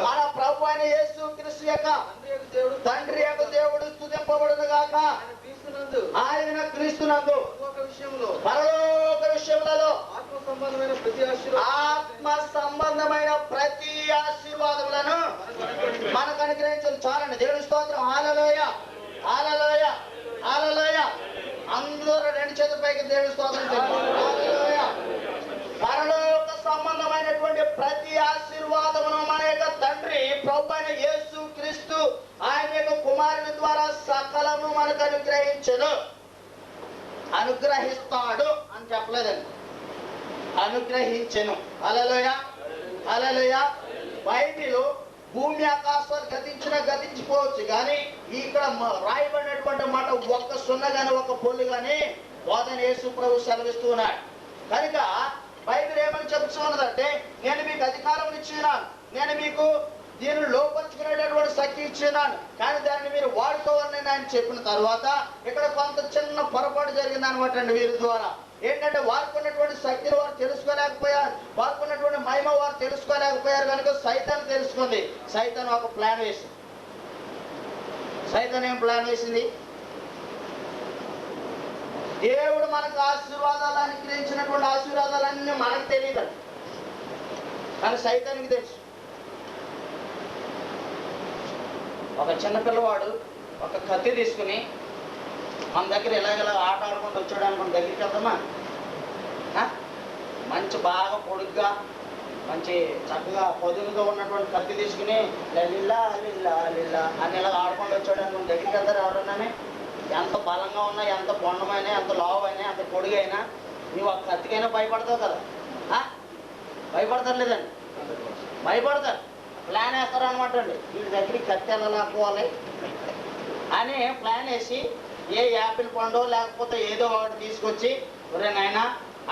మన ప్రభువైన యేసుక్రీస్తు యొక్క తండ్రి యొక్క దేవుడు స్తుతింపబడును గాక. ఆయన క్రీస్తునందు పరలోక విషయములలో ఆత్మ సంబంధమైన ప్రతి ఆశీర్వాదములను మనకు అనుగ్రహించదు. చాలండి. దేవుని స్తోత్రం. హల్లెలూయ, హల్లెలూయ, హల్లెలూయ. అందరూ 2 చేతుల పైకి దేవుని స్తోత్రం చేయండి. హల్లెలూయ. పరలోక సంబంధమైనటువంటి ప్రతి ఆశీర్వాదమును మన యొక్క తండ్రి ప్రభువైన యేసు క్రీస్తు ఆయన యొక్క కుమారుని ద్వారా సకలము మనకు అనుగ్రహించెను. అనుగ్రహిస్తాడు అని చెప్పలేదండి, అనుగ్రహించెను. హల్లెలూయ, హల్లెలూయ. బైబిలు భూమి ఆకాశాలు గతించిపోవచ్చు, కానీ ఇక్కడ రాయబడినటువంటి మాట ఒక్క సున్న గాని ఒక పొల్లు గాని బోధన యేసు ప్రభు సెలవిస్తూ ఉన్నాడు. కనుక బైబిల్ ఏమని చెప్తున్నదంటే, నేను మీకు అధికారం ఇచ్చినాను, నేను మీకు దీనిని లోపరుచుకునేటటువంటి శక్తి ఇచ్చినాను, కానీ దాన్ని మీరు వాడుకోవాలని ఆయన చెప్పిన తర్వాత ఇక్కడ కొంత చిన్న పొరపాటు జరిగింది అనమాట అండి. వీరి ద్వారా ఏంటంటే వాడుకున్నటువంటి శక్తిని వారు తెలుసుకోలేకపోయారు, వాడుకున్నటువంటి మహిమ వారు తెలుసుకోలేకపోయారు. కనుక సైతాన్ తెలుసుకుంది. సైతాన్ ఒక ప్లాన్ వేసింది. సైతాన్ ఏం ప్లాన్ వేసింది? దేవుడు మనకు ఆశీర్వాదాలు అనుగ్రహించినటువంటి ఆశీర్వాదాలన్నీ మనకు తెలియదు, కానీ సైతానికి తెలుసు. ఒక చిన్న పిల్లవాడు ఒక కత్తి తీసుకుని మన దగ్గర ఇలాగ ఆట ఆడుకుంటూ వచ్చాడు అనుకున్న దగ్గరికి వెళ్తామా? మంచి బాగా పొడుగ్గా మంచి చక్కగా పొదుగుగా ఉన్నటువంటి కత్తి తీసుకుని లలిల్లా లిల్లా లిల్లా అని ఇలా ఆడుకుంటూ వచ్చాడు అనుకున్న దగ్గరికి వెళ్తారు ఎవరన్నానే? ఎంత బలంగా ఉన్నా, ఎంత బొండమైనా, ఎంత లావైనా, ఎంత పొడుగైనా నువ్వు ఆ కత్తికైనా భయపడతావు కదా? భయపడతారు లేదండి? భయపడతారు. ప్లాన్ వేస్తారు అనమాట అండి. వీడి దగ్గరికి కత్తి ఎలా లాక్కోవాలి అని ప్లాన్ వేసి ఏ యాపిల్ పండు లేకపోతే ఏదో ఒకటి తీసుకొచ్చి, ఒరే నాయన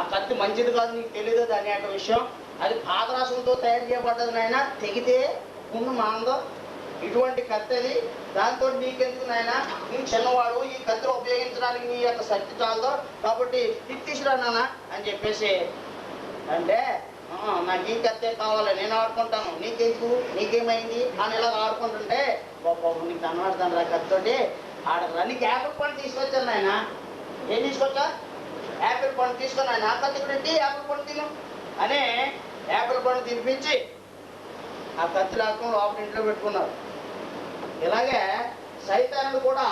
ఆ కత్తి మంచిది కాదు, నీకు తెలియదు దాని యొక్క విషయం, అది పాదరసంతో తయారు చేయబడ్డది నాయన, తెగితే ముందు మాందో ఇటువంటి కత్తి అది, దాంతో నీకెందుకు నాయన, నువ్వు చిన్నవాడు, ఈ కత్తిని ఉపయోగించడానికి నీ యొక్క శక్తి చాలదో, కాబట్టి తీసుకురా నాన్న అని చెప్పేసి అంటే, నాకు ఈ కత్తే కావాలి, నేను ఆడుకుంటాను, నీకెందుకు, నీకేమైంది అని ఇలా ఆడుకుంటుంటే, బాబు నీకు కనబడతాను రా కత్తితోటి ఆడరా, నీకు యాపిల్ పండు తీసుకొచ్చాను నాయన. ఏం తీసుకొచ్చా? యాపిల్ పండు తీసుకొని ఆయన ఆ కత్తి పెట్టి యాపిల్ పండు తిను అని యాపిల్ పండు తినిపించి ఆ కత్తి లాక్కొని లోపల ఇంట్లో పెట్టుకున్నారు. ఇలాగే సైతానుడు కూడా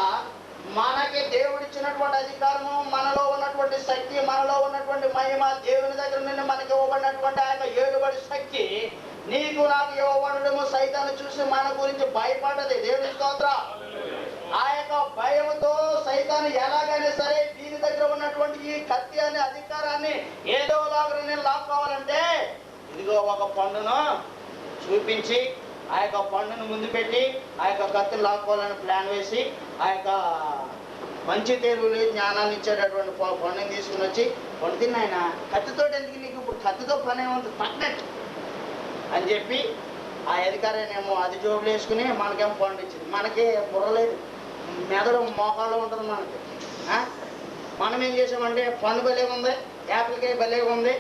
మనకి దేవుడిచ్చినటువంటి అధికారము, మనలో ఉన్నటువంటి శక్తి, మనలో ఉన్నటువంటి మహిమ, దేవుని దగ్గర నుండి మనకి ఇవ్వబడినటువంటి ఆయన ఏలుబడి శక్తి నీకు నాకు ఇవ్వబడము సైతాన్ని చూసి మన గురించి భయపడ్డది. దేవుని స్తోత్రం. ఆ యొక్క భయంతో సైతాను ఎలాగైనా సరే దీని దగ్గర ఉన్నటువంటి ఈ కత్తి అనే అధికారాన్ని ఏదోలాగా నేను లాక్కోవాలంటే ఇదిగో ఒక పండును చూపించి ఆ యొక్క పండును ముందు పెట్టి ఆ యొక్క కత్తిని లాక్కోవాలని ప్లాన్ వేసి ఆ యొక్క మంచి తెలివిని జ్ఞానాన్ని ఇచ్చేటటువంటి పండుని తీసుకుని వచ్చి పండు తిన్న ఆయన కత్తితో ఎందుకు నీకు ఇప్పుడు కత్తితో పని ఏమంటుంది పట్టినట్టు అని చెప్పి ఆ అధికారినేమో అది జోబులు వేసుకుని మనకేమో పండు ఇచ్చింది. మనకి బుర్రలేదు, మెదడు మోకాల్లో ఉంటుంది మనకి. మనం ఏం చేసామంటే పండు భలే ఉంది, యాపిల్కాయ భలే ఉంది,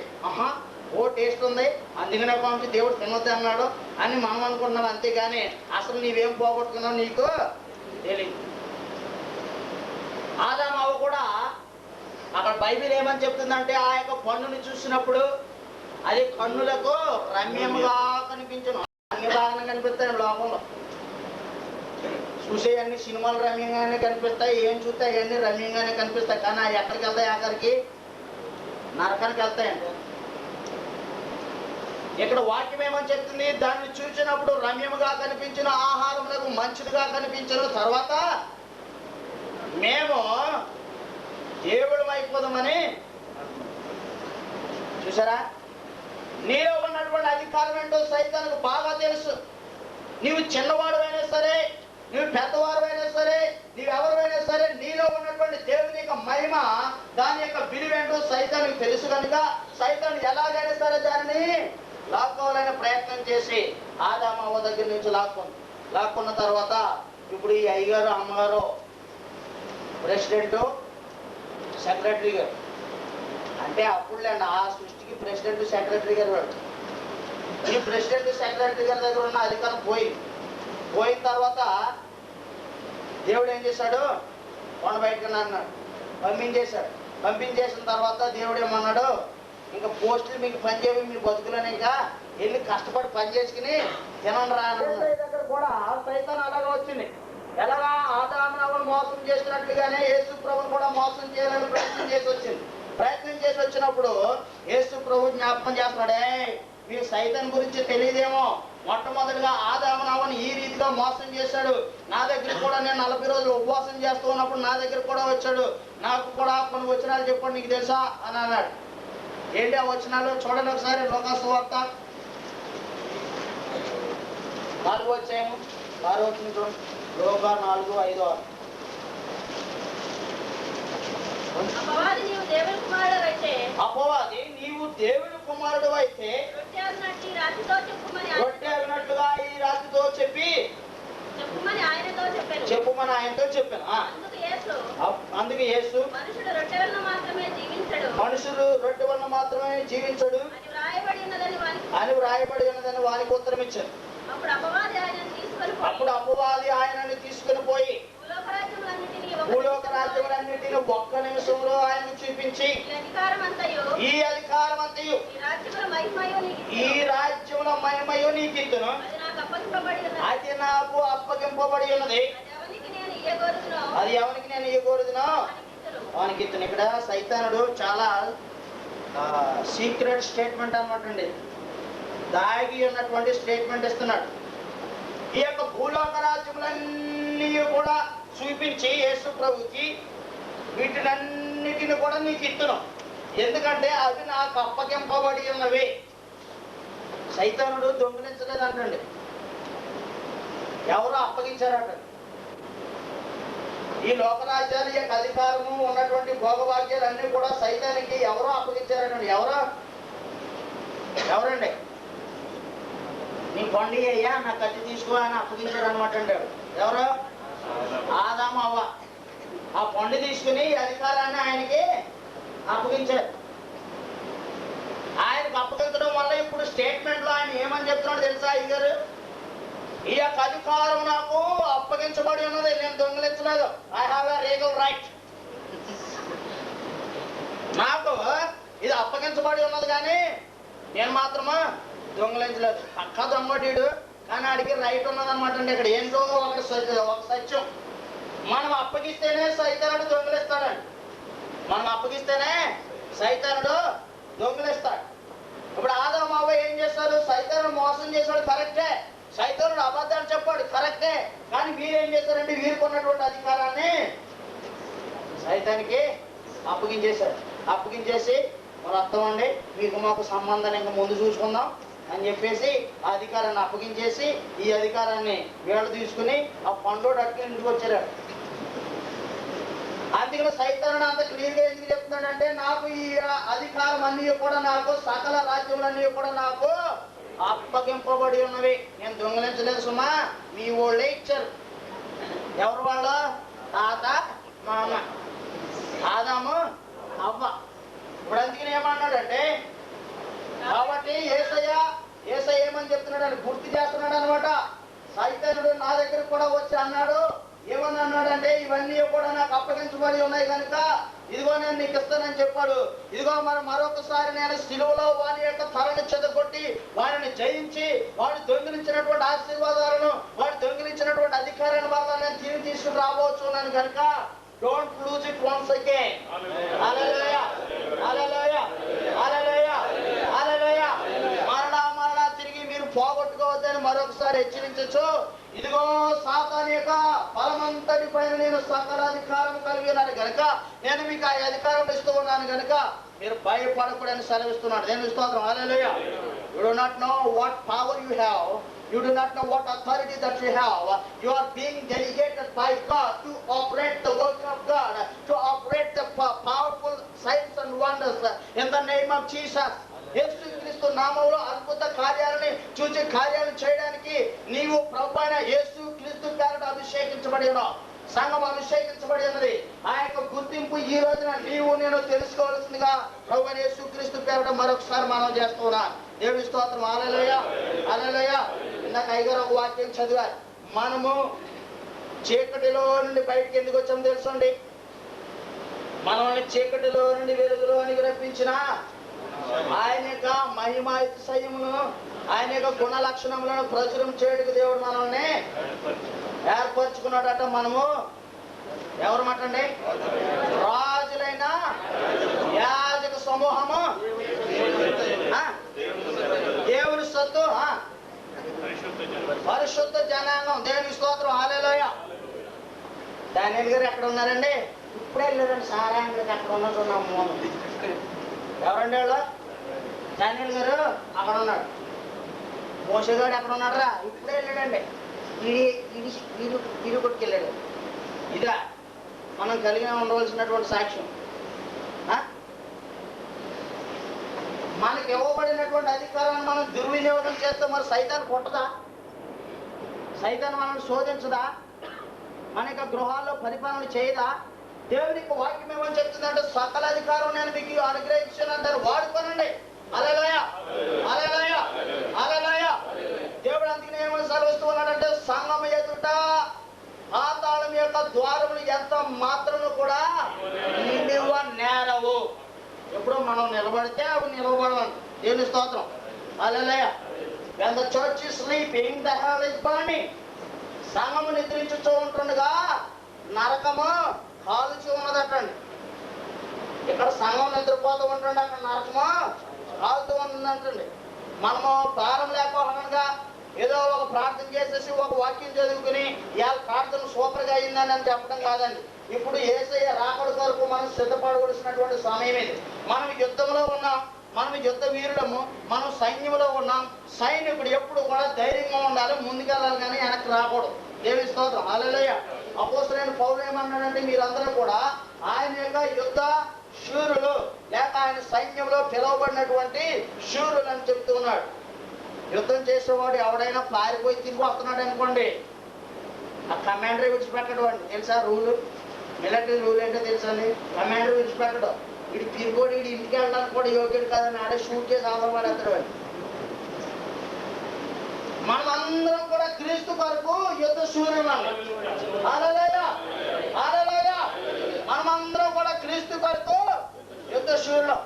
ఓ టేస్ట్ ఉంది, అందుకనే పంపి దేవుడు తినొద్దు అన్నాడు అని మనం అనుకుంటున్నాం. అంతేగాని అసలు నీవేం పోగొట్టుకున్నావు నీకు తెలియదు. ఆదాము అవ్వ కూడా అక్కడ బైబిల్ ఏమని చెప్తుందంటే ఆ యొక్క పండుని చూసినప్పుడు అది కన్నులకు రమ్యముగా కనిపించను. అన్ని బాగానే కనిపిస్తాయి లోకంలో, చూసే అన్ని సినిమాలు రమ్యంగానే కనిపిస్తాయి, ఏం చూస్తే అవన్నీ రమ్యంగానే కనిపిస్తాయి. కానీ అవి ఎక్కడికి వెళ్తాయి? ఆఖరికి నరకానికి వెళ్తాయండి. ఇక్కడ వాక్యం ఏమని చెప్తుంది? దాన్ని చూసినప్పుడు రమ్యముగా కనిపించిన ఆహారములకు మంచిదిగా కనిపించిన తర్వాత మేము దేవుడు అయిపోదామని. చూసారా, నీలో ఉన్నటువంటి అధికారం ఏంటో సైతానికి బాగా తెలుసు. నీవు చిన్నవాడు అయినా సరే, నువ్వు పెద్దవాడు అయినా సరే, నీవెవరైనా సరే, నీలో ఉన్నటువంటి దేవుని యొక్క మహిమ, దాని యొక్క విలువేంటో సైతానికి తెలుసు కనుక సైతాన్ని ఎలాగైనా సరే దానిని లాక్కోవాలనే ప్రయత్నం చేసి ఆదాము అవ్వ దగ్గర నుంచి లాక్కున్న తర్వాత ఇప్పుడు ఈ అయ్యగారు అమ్మగారు ప్రెసిడెంట్ సెక్రటరీ గారు అంటే అప్పుడులేండి ఆ సృష్టికి ప్రెసిడెంట్ సెక్రటరీ గారు వాడు. ఈ ప్రెసిడెంట్ సెక్రటరీ గారి దగ్గర ఉన్న అధికారం పోయిన తర్వాత దేవుడు ఏం చేశాడు? కొండ బయటకు అన్నాడు, పంపించేసిన తర్వాత దేవుడు ఏమన్నాడు? ఇంకా పోస్టులు మీకు పని చేయవి, మీరు బతుకులని ఇంకా వెళ్ళి కష్టపడి పని చేసుకుని తినండి రా దగ్గర కూడా సైతాన్ అలాగే వచ్చింది. ఎలాగా ఆదామును మోసం చేసినట్లుగానే యేసు ప్రభుని కూడా మోసం చేయాలని ప్రయత్నం చేసి వచ్చినప్పుడు యేసు ప్రభు జ్ఞాపకం చేస్తున్నాడే, మీకు సైతాన్ గురించి తెలియదేమో, మొట్టమొదటిగా ఆదామును ఈ రీతిగా మోసం చేశాడు. నా దగ్గర కూడా నేను 40 రోజులు ఉపవాసం చేస్తూ ఉన్నప్పుడు నా దగ్గర కూడా వచ్చాడు, నాకు కూడా కొన్ని వచనాలు చెప్పండి నీకు తెలుసా అని అన్నాడు. ఏంటి ఆ వచనాలు చూడండి ఒకసారి. లోకాసు వార్త 4వ అధ్యాయము 6వ వచనం చూడండి. లోకా 4:5. అపవాది నీవు దేవుని కుమారుడు అయితే రొట్టె అగినట్లుగా ఈ రాతితో చెప్పుమని ఆయనతో చెప్పాను. అందుకు యేసు మనుషుడు రొట్టె వలన మాత్రమే జీవించడు అని వ్రాయబడి ఉన్నదని వానికి ఉత్తరం ఇచ్చారు. అప్పుడు అపవాది ఆయనని తీసుకుని పోయి భూలోక రాజ్యములన్నిటిని ఒక్క నిమిషంలో ఆయనకు చూపించి ఈ అధికారం అంతయు ఈ రాజ్యముల మహిమయు నీకు ఇత్తును, అది నాకు అప్పగింపబడి ఉన్నది, అది ఎవరికి నేను ఇవ్వకూడదునో వానికి ఇత్తును. ఇక్కడ సైతానుడు చాలా సీక్రెట్ స్టేట్మెంట్ అన్నమాట అండి, దాగి ఉన్నటువంటి స్టేట్మెంట్ ఇస్తున్నాడు. ఈ యొక్క భూలోక రాజ్యములన్నీ కూడా చూపించి యేసు ప్రభుకి వీటినన్నిటిని కూడా నీకు ఇత్తును, ఎందుకంటే అవి నాకు అప్పగింపబడి ఉన్నవి. సైతానుడు దొంగిలించలేదంటండి, ఎవరో అప్పగించారట. ఈ లోకరాజ్యాల యొక్క అధికారము ఉన్నటువంటి భోగభాగ్యాలు అన్ని కూడా సైతానికి ఎవరో అప్పగించారటండి. ఎవరండి? నీ కొండి అయ్యా నా కత్తి తీసుకో అని అప్పగించారు అనమాట అండి. ఎవరు? ఆదాము అవ్వ ఆ పండు తీసుకుని అధికారాన్ని ఆయనకి అప్పగించారు. ఆయనకు అప్పగించడం వల్ల ఇప్పుడు స్టేట్మెంట్ లో ఆయన ఏమని చెప్తున్నాడు తెలుసా అయ్యగారు? ఈ యొక్క అధికారం నాకు అప్పగించబడి ఉన్నది, నేను దొంగిలించలేదు. I have a legal right. నాకు ఇది అప్పగించబడి ఉన్నది కానీ నేను మాత్రమా దొంగిలించలేదు. పక్క దొంగటీడు కానీ ఆడికి రైట్ ఉన్నదన్నమాట అండి. ఇక్కడ ఏంటో ఒక సత్యం, మనం అప్పగిస్తేనే సైతానుడు దొంగిలిస్తాడండి. మనం అప్పగిస్తేనే సైతానుడు దొంగిలిస్తాడు. ఇప్పుడు ఆదాము అవ్వ ఏం చేస్తారు? సైతానుడు మోసం చేశాడు, కరెక్టే. సైతానుడు అబద్ధాలు చెప్పాడు, కరెక్టే. కానీ వీరేం చేశారంటే వీరికి ఉన్నటువంటి అధికారాన్ని సైతానికి అప్పగించేసి మరి అర్థమండి మీకు మాకు సంబంధాన్ని ఇంకా ముందు చూసుకుందాం అని చెప్పేసి ఆ అధికారాన్ని అప్పగించేసి ఈ అధికారాన్ని వీళ్ళు తీసుకుని ఆ పండోడు అట్టుకుని ఇంటికి వచ్చారు. అందుకని సైతానుడు అంత క్లియర్గా ఎందుకు చెప్తున్నాడంటే, నాకు ఈ అధికారం అన్నీ కూడా, నాకు సకల రాజ్యములన్నీ కూడా నాకు అప్పగింపబడి ఉన్నవి. నేను దొంగలించలేదు సుమా, మీ వాళ్ళే ఇచ్చారు. ఎవరు వాళ్ళు? తాత, మామ, ఆదాము, అవ్వ. ఇప్పుడు అందుకని ఏమన్నాడంటే, కాబట్టి ఏసయ్య ఏమని చెప్తున్నాడు అని గుర్తు చేస్తున్నాడు అనమాట. సైతానుడు నా దగ్గర కూడా వచ్చి అన్నాడు, ఏమని అన్నాడంటే, ఇవన్నీ కూడా నాకు అప్పగించబడి ఉన్నాయి కనుక ఇదిగో నేను నీకు ఇస్తానని చెప్పాడు. ఇదిగో మరొకసారి నేను సిలువలో వారి యొక్క తలని చెదగొట్టి వారిని జయించి వాడు దొంగిలించినటువంటి ఆశీర్వాదాలను, వాడు దొంగిలించినటువంటి అధికారాన్ని వల్ల నేను తిరిగి తీసుకుని రాబోతున్నాను కనుక don't lose it once again. హల్లెలూయా, హల్లెలూయా, హల్లెలూయా, హల్లెలూయా. మరలా తిరిగి మీరు పోగొట్టుకోవద్దని మరొకసారి హెచ్చరించచ్చు. ఇదిగో సాతాను యొక్క బలమంతటి పైన నేను సకల అధికారం కలిగి ఉన్నాను కనుక నేను మీకు ఆ అధికారం ఇస్తూ ఉన్నాను కనుక మీరు భయపడకూడదని సెలవిస్తున్నాడు. దేవుని స్తోత్రం. హల్లెలూయా. You do not know what power you have. You do not know what authority that you have. You are being delegated by God to operate the work of God, to operate the powerful signs and wonders in the name of Jesus. యేసుక్రీస్తు నామములో అద్భుత కార్యాలని చూచి కార్యాలు చేయడానికి నీవు ప్రభువైన యేసుక్రీస్తు పేరిట అభిషేకించబడి ఉన్నావు. సంఘం అభిషేకించబడి ఉన్నది. ఆ యొక్క గుర్తింపు ఈ రోజున నీవు నేను తెలుసుకోవాల్సిందిగా ప్రభువైన యేసుక్రీస్తు పేరిట మరొకసారి మనం చేస్తున్నా. దేవుని స్తోత్రం. హల్లెలూయా, హల్లెలూయా. ఇందాక అయ్యగారు ఒక వాక్యం చదివారు. మనము చీకటిలో నుండి బయటికి ఎందుకు వచ్చాము తెలుసండి? మనల్ని చీకటిలో నుండి వెలుగులోనికి రప్పించిన ఆయన యొక్క మహిమాతిశయమును, ఆయన యొక్క గుణ లక్షణములను ప్రచురం చేయడానికి దేవుడు మనల్ని ఏర్పరచుకున్నాడట. మనము ఎవరు మాటండి? రాజులైన యాజక సమూహము, దేవుని సొత్తు, పరిశుద్ధ జనాంగం. దేవుని స్తోత్రం. హల్లెలూయా. దానియేలు గారు ఎక్కడ ఉన్నారండి? ఇప్పుడే వెళ్ళారండి సారాంగడికి. అక్కడ ఉన్నట్టున్నాము. ఎవరండి వాళ్ళు? దానియేలు గారు అక్కడ ఉన్నాడు. మోషేగాడు ఎక్కడ ఉన్నాడురా? ఇప్పుడే వెళ్ళాడండి. వీరు కొట్టుకెళ్ళాడు. ఇదా మనం కలిగి ఉండవలసినటువంటి సాక్ష్యం. మనకి ఇవ్వబడినటువంటి అధికారాన్ని మనం దుర్వినియోగం చేస్తే మరి సైతాన్ని కొట్టదా? సైతాన్ని మనల్ని శోధించదా? మన యొక్క గృహాల్లో పరిపాలన చేయదా? దేవునికి వాక్యం ఏమని చెప్తుందంటే, సకల అధికారం నేను మీకు అనుగ్రహించాను. దాన్ని వాడుకోనండి. హల్లెలూయా, హల్లెలూయా, హల్లెలూయా. దేవుడు అందుకనే ఏమని సెలవిస్తూ ఉన్నాడంటే, సంఘం ఎదుట పాతాళం యొక్క ద్వారములు ఎంత మాత్రము కూడా నిలువ నేరవు. ఎప్పుడో మనం నిలబడితే అవి నిలబడవాలి. దేవుని స్తోత్రం. హల్లెలూయా. When the church is sleeping, the hell is burning. సంఘము నిద్రించుతూ ఉంటుండగా నరకము కాలుచూ ఉన్నదటండి. ఇక్కడ సంఘం నిద్రపోతూ ఉంటుండే, అక్కడ నరకము కాలుతూ ఉంటుందంటండి. మనము భారం లేకపోవడంగా ఏదో ఒక ప్రార్థన చేసేసి ఒక వాక్యం చదువుకుని ఇవాళ ప్రార్థన సూపర్గా అయిందని అని చెప్పడం కాదండి. ఇప్పుడు యేసయ్య రాకడ కొరకు మనం సిద్ధపడవలసినటువంటి సమయం ఇది. మనం యుద్ధంలో ఉన్నాం, మనం యుద్ధ వీరుడము, మనం సైన్యంలో ఉన్నాం. సైనికుడు ఎప్పుడు కూడా ధైర్యంగా ఉండాలి, ముందుకెళ్ళాలి, కానీ వెనక్కి రాకూడదు. దేవుని స్తోత్రం. హల్లెలూయా. అపోస్తలుడైన పౌలు ఏమన్నాడంటే, మీరందరూ కూడా ఆయన యొక్క యుద్ధ శూరులు, లేక ఆయన సైన్యంలో పిలువబడినటువంటి శూరులు అని చెప్తూ ఉన్నాడు. యుద్ధం చేసేవాడు ఎవడైనా పారిపోయి తిరిగి వస్తున్నాడు అనుకోండి, ఆ కమాండర్ విడిచిపెట్టడం అండి. తెలుసా రూలు? మిలిటరీ రూల్ ఏంటో తెలుసా అండి? కమాండర్ విడిచిపెట్టడం. వీడు తిరిగోడు, వీడి ఇంటికి వెళ్ళడానికి కూడా యోగ్యుడు కాదని ఆడే షూట్ చేసి ఆధారపడేస్తాడు వాడు. మనమందరం కూడా క్రీస్తు కొరకు యుద్ధ శూరులు. హల్లెలూయా, హల్లెలూయా. మనమందరం కూడా క్రీస్తు కొరకు యుద్ధ శూరులు.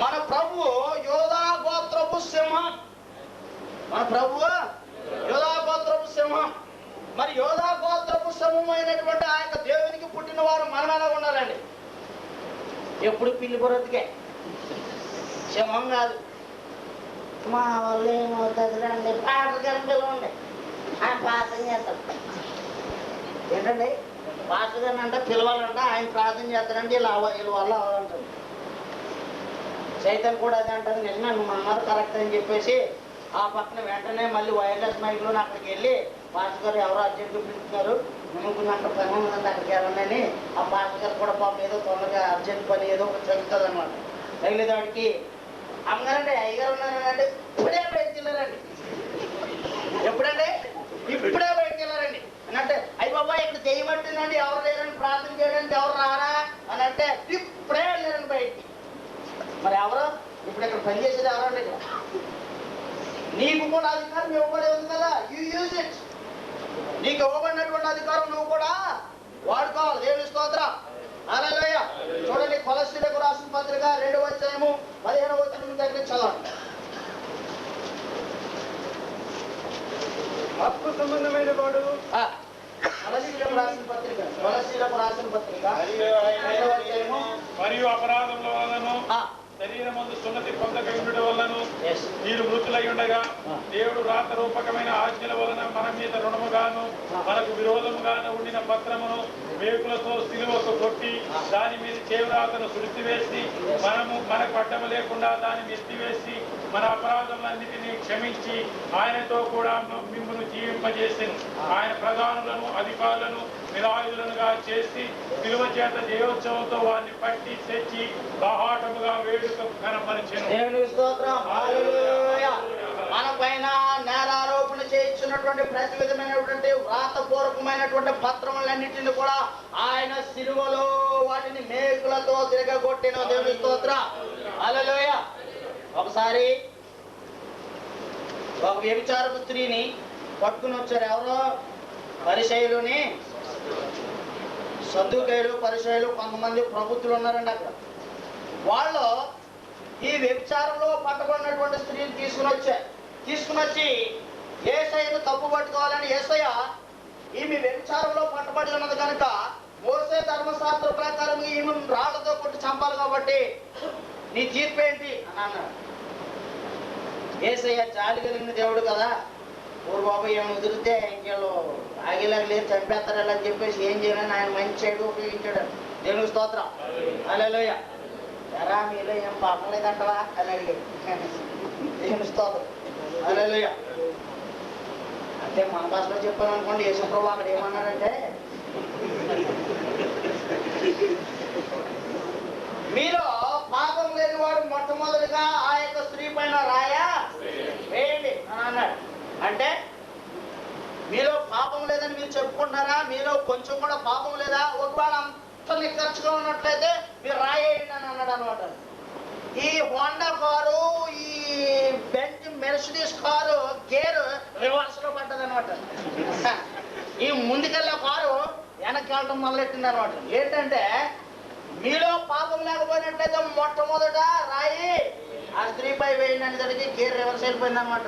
మన ప్రభువు యోధా గోత్రపు సింహం. మన ప్రభువు యోధా గోత్రపు సింహం. మరి యోధా గోత్రపు సింహం అయినటువంటి ఆ యొక్క దేవునికి పుట్టిన వారు మనం ఎలా ఉండాలండి? ఎప్పుడు పిల్లి పొరతికే, సింహం కాదు. మా వాళ్ళు ఏమవుతుంది రండి, పాటలు గారిని పిలవండి, ఆయన ప్రార్థన చేస్తాడు. ఏంటండి పాస్టర్ గారిని అంటే పిలవాలంటే ఆయన ప్రార్థన చేస్తాడంటే వీళ్ళ వల్ల అవ్వాలంటాడు. సైతం కూడా అదే అంటారు. నిజమే, నువ్వు అన్నారు కరెక్ట్ అని చెప్పేసి ఆ పక్కన వెంటనే మళ్ళీ వైర్లెస్ మైక్లో అక్కడికి వెళ్ళి పాస్టర్ గారు ఎవరో అర్జెంట్గా పిలుస్తున్నారు, మనం కొంచెం అక్కడ పని ఉందంటే అక్కడికి వెళ్ళండి. ఆ పాస్టర్ గారు కూడా పాపం ఏదో తొందరగా అర్జెంట్ పని ఏదో ఒకటి జరుగుతుంది అనమాట. తగిలేదానికి అమ్మగారండి అయ్యగారు ఉన్నారంటే ఇప్పుడే బయటకు వెళ్ళారండి. ఎప్పుడంటే ఇప్పుడే బయటకు వెళ్ళారండి అని అంటే అయ్యి బాబా ఇక్కడ చేయబట్టిందండి ఎవరు లేరని ప్రార్థన చేయడానికి ఎవరు రారా అని అంటే ఇప్పుడే వెళ్ళారండి బయటికి. మరి ఎవరు ఇప్పుడు ఇక్కడ పని చేసేది ఎవరండి? ఇక్కడ నీకు కూడా అధికారం ఇవ్వబడి ఉంది కదా, యూ యూజ్ ఇట్. నీకు ఇవ్వబడినటువంటి అధికారం నువ్వు కూడా వాడుకోవాలి. దేవుని స్తోత్రం. హల్లెలూయా. చూడండి కొలస్సీలకు రాసిన పత్రిక 2వ అధ్యాయము 15వ వచనం దగ్గర చదవండి. హక్కు సంబంధమైన వాడు కొలస్సీలకు రాసిన పత్రిక 2వ అధ్యాయము మరియు అపరాధముల వలనను శరీరమందు సున్నతి పొందక ఉండడం వలన మీరు మృతులై ఉండగా దేవుడు రాత రూపకమైన ఆజ్ఞల వలన మన మీద రుణముగాను మనకు విరోధముగాను ఉండిన పత్రమును మేకులతో సిలువకు కొట్టి దాని మీద చేవ్రాతను సుడిసివేసి మనకు అడ్డము లేకుండా దానిని ఎత్తివేసి మన అపరాధములన్నిటినీ క్షమించి ఆయనతో కూడా మిమ్మును జీవింపజేసి ఆయన ప్రధానులను అధికారులను నిరాయుధులనుగా చేసి విలువ చేత జయోత్సవంతో వారిని పట్టి తెచ్చి బాహాటముగా వేడుక కనపరిచెను. దేవుని స్తోత్రం. హల్లెలూయా. మన పైన నేరారోపణ చేయించినటువంటి ప్రతి విధమైనటువంటి వ్రాతపూర్వకమైనటువంటి పత్రములన్నింటినీ కూడా ఆయన సిలువలో వాటిని మేకులతో తిరగగొట్టిన. దేవుని స్తోత్రం. హల్లెలూయా. ఒకసారి ఒక వ్యభిచారపు స్త్రీని పట్టుకుని వచ్చారు. ఎవరో పరిసయ్యులని, సద్దుకయ్యులు, పరిసయ్యులు, కొంతమంది ప్రభుత్వులు ఉన్నారండి అక్కడ. వాళ్ళు ఈ వ్యభిచారంలో పట్టబడినటువంటి స్త్రీని తీసుకుని వచ్చి యేసయ్యను తప్పు పట్టుకోవాలని, యేసయ్య ఈమె వ్యభిచారంలో పట్టబడి ఉన్నది కనుక మోసే ధర్మశాస్త్ర ప్రకారం ఈమె రాళ్లతో కొట్టి చంపాలి కాబట్టి నీ తీర్పు ఏంటి అని అన్నాడు. యేసయ్య జాలి కలిగిన దేవుడు కదా, ఊరు బాబు ఏమైనా వదిలితే ఇంకేళ్ళు ఆగేలాగా లేదు చంపేస్తారని అని చెప్పేసి ఏం చేయాలని ఆయన మంచి చెడు ఉపయోగించాడు. దేవుని స్తోత్రం. హల్లెలూయా. ఎరా మీలో ఏం పాపం లేదంటవా అని అడిగాడు. దేవుని స్తోత్రం. హల్లెలూయా. అంటే మన భాషలో చెప్పాను అనుకోండి, యేసుప్రభు అక్కడ ఏమన్నాడంటే మీలో పాపం లేని వాడు మొట్టమొదటిగా ఆ యొక్క స్త్రీ పైన రాయా వేయండి అని అన్నాడు. అంటే మీలో పాపం లేదని మీరు చెప్పుకుంటున్నారా? మీలో కొంచెం కూడా పాపం లేదా? ఒకవేళ అంత నిక్కర్చుగా ఉన్నట్లయితే మీరు రాయేయండి అని అన్నాడు అనమాట. ఈ హోండా కారు, ఈ Benz Mercedes car gear reverse లో పడ్డది అనమాట. ఈ ముందుకెళ్ళే కారు వెనక్కి వెళ్ళడం మొదలెట్టింది అనమాట. ఏంటంటే మీలో పాపం లేకపోయినట్లయితే మొట్టమొదట రాయి ఆ స్త్రీపై వేయండి అనేసరికి గేర్ రివర్స్ వెళ్ళిపోయింది అనమాట.